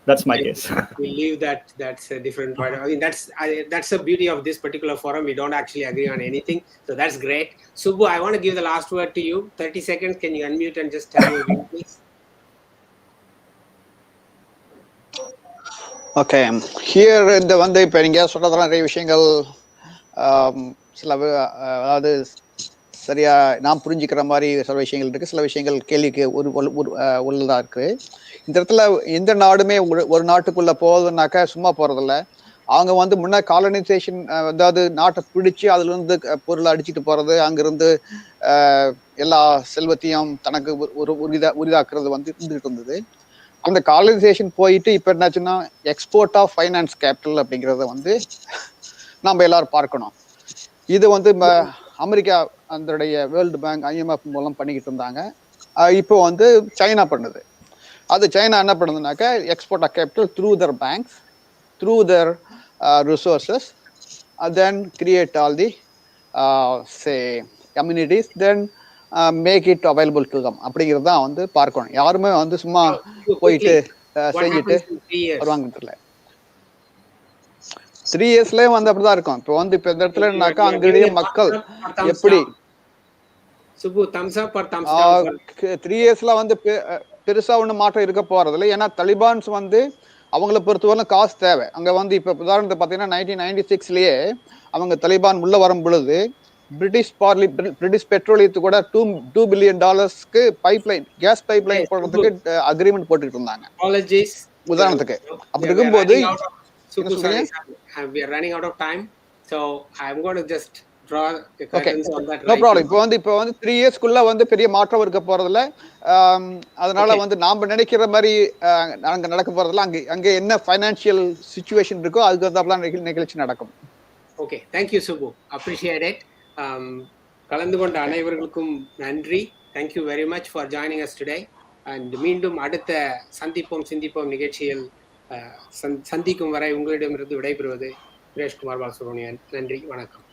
that's my case. We leave that. That's a different point. I mean, that's the beauty of this particular forum. We don't actually agree on anything. So that's great. Subbu, I want to give the last word to you. 30 seconds. Can you unmute and just tell your view, please? Okay. Here இந்த வந்து இப்போ நீங்கள் சொல்கிறதெல்லாம் நிறைய விஷயங்கள் சில அதாவது சரியா நாம் புரிஞ்சுக்கிற மாதிரி சில விஷயங்கள் இருக்கு, சில விஷயங்கள் கேள்விக்கு உள்ளதா இருக்கு. இந்த இடத்துல எந்த நாடுமே ஒரு நாட்டுக்குள்ள போகுதுன்னாக்கா சும்மா போறதில்ல. அவங்க வந்து முன்ன காலனைசேஷன், அதாவது நாட்டை பிடிச்சு அதுல இருந்து பொருளை அடிச்சுட்டு போறது, அங்கிருந்து எல்லா செல்வத்தையும் தனக்கு உரிதாக்குறது வந்து இருந்துகிட்டு இருந்தது. அந்த காலனைசேஷன் போயிட்டு இப்ப என்னாச்சுன்னா எக்ஸ்போர்ட் ஆஃப் ஃபைனான்ஸ் கேபிட்டல் அப்படிங்கிறத வந்து நம்ம எல்லாரும் பார்க்கணும். இது வந்து அமெரிக்கா அதனுடைய வேர்ல்டு பேங்க், IMF மூலம் பண்ணிக்கிட்டு இருந்தாங்க. இப்போ வந்து சைனா பண்ணுது. அது சைனா என்ன பண்ணுதுனாக்கா export of capital through their banks, through their resources, then create all the say amenities, then make it available to them. அப்படிங்கிறது தான் வந்து பார்க்கணும். யாருமே வந்து சும்மா போயிட்டு செஞ்சுட்டு வருவாங்க இல்லை. 3 yearsலயே வந்து அப்படிதான் இருக்கும். இப்போ வந்து இப்ப இந்த இடத்துலனாக்கா அங்கடைய மக்கள் எப்படி 3 yearsல வந்து பெருசா ஒன்றும் மாற்றம் இருக்க போறதில்லை. ஏன்னா தலிபான்ஸ் வந்து அவங்களை பொறுத்தவரை காசு தேவை. அங்க வந்து இப்ப உதாரணத்துக்கு பாத்தீங்கன்னா 1996லயே அவங்க தலிபான் உள்ள வரும் பொழுது பிரிட்டிஷ் பெட்ரோலியத்துக்கு கூட $2 பில்லியன் பைப்லைன், கேஸ் பைப்லைன் போடுறதுக்கு அக்ரிமெண்ட் போட்டுட்டு இருந்தாங்க உதாரணத்துக்கு. அப்படி இருக்கும்போது we are running out of time, so I'm going to just draw the curtains on that. No problem. இப்போ வந்து 3 yearsக்குள்ள வந்து பெரிய மாற்றம் இருக்க போறதில்ல. அதனால வந்து நாம நினைக்கிற மாதிரி அங்க நடக்க போறதில்ல. அங்க என்ன ஃபைனான்சியல் சிச்சுவேஷன் இருக்கோ அதுக்கு தகுந்தாப்புல நிகழ்ச்சி நடக்கும். Okay, thank you Subu, appreciate it. கலந்து கொண்ட அனைவருக்கும் நன்றி. Thank you very much for joining us today. And மீண்டும் அடுத்த சந்திப்போம் சிந்திப்போம் நிகழ்ச்சியில் சந்திக்கும் வரை உங்களிடமிருந்து விடைபெறுவது சுரேஷ்குமார் பாலசுப்ரமணியன். நன்றி, வணக்கம்.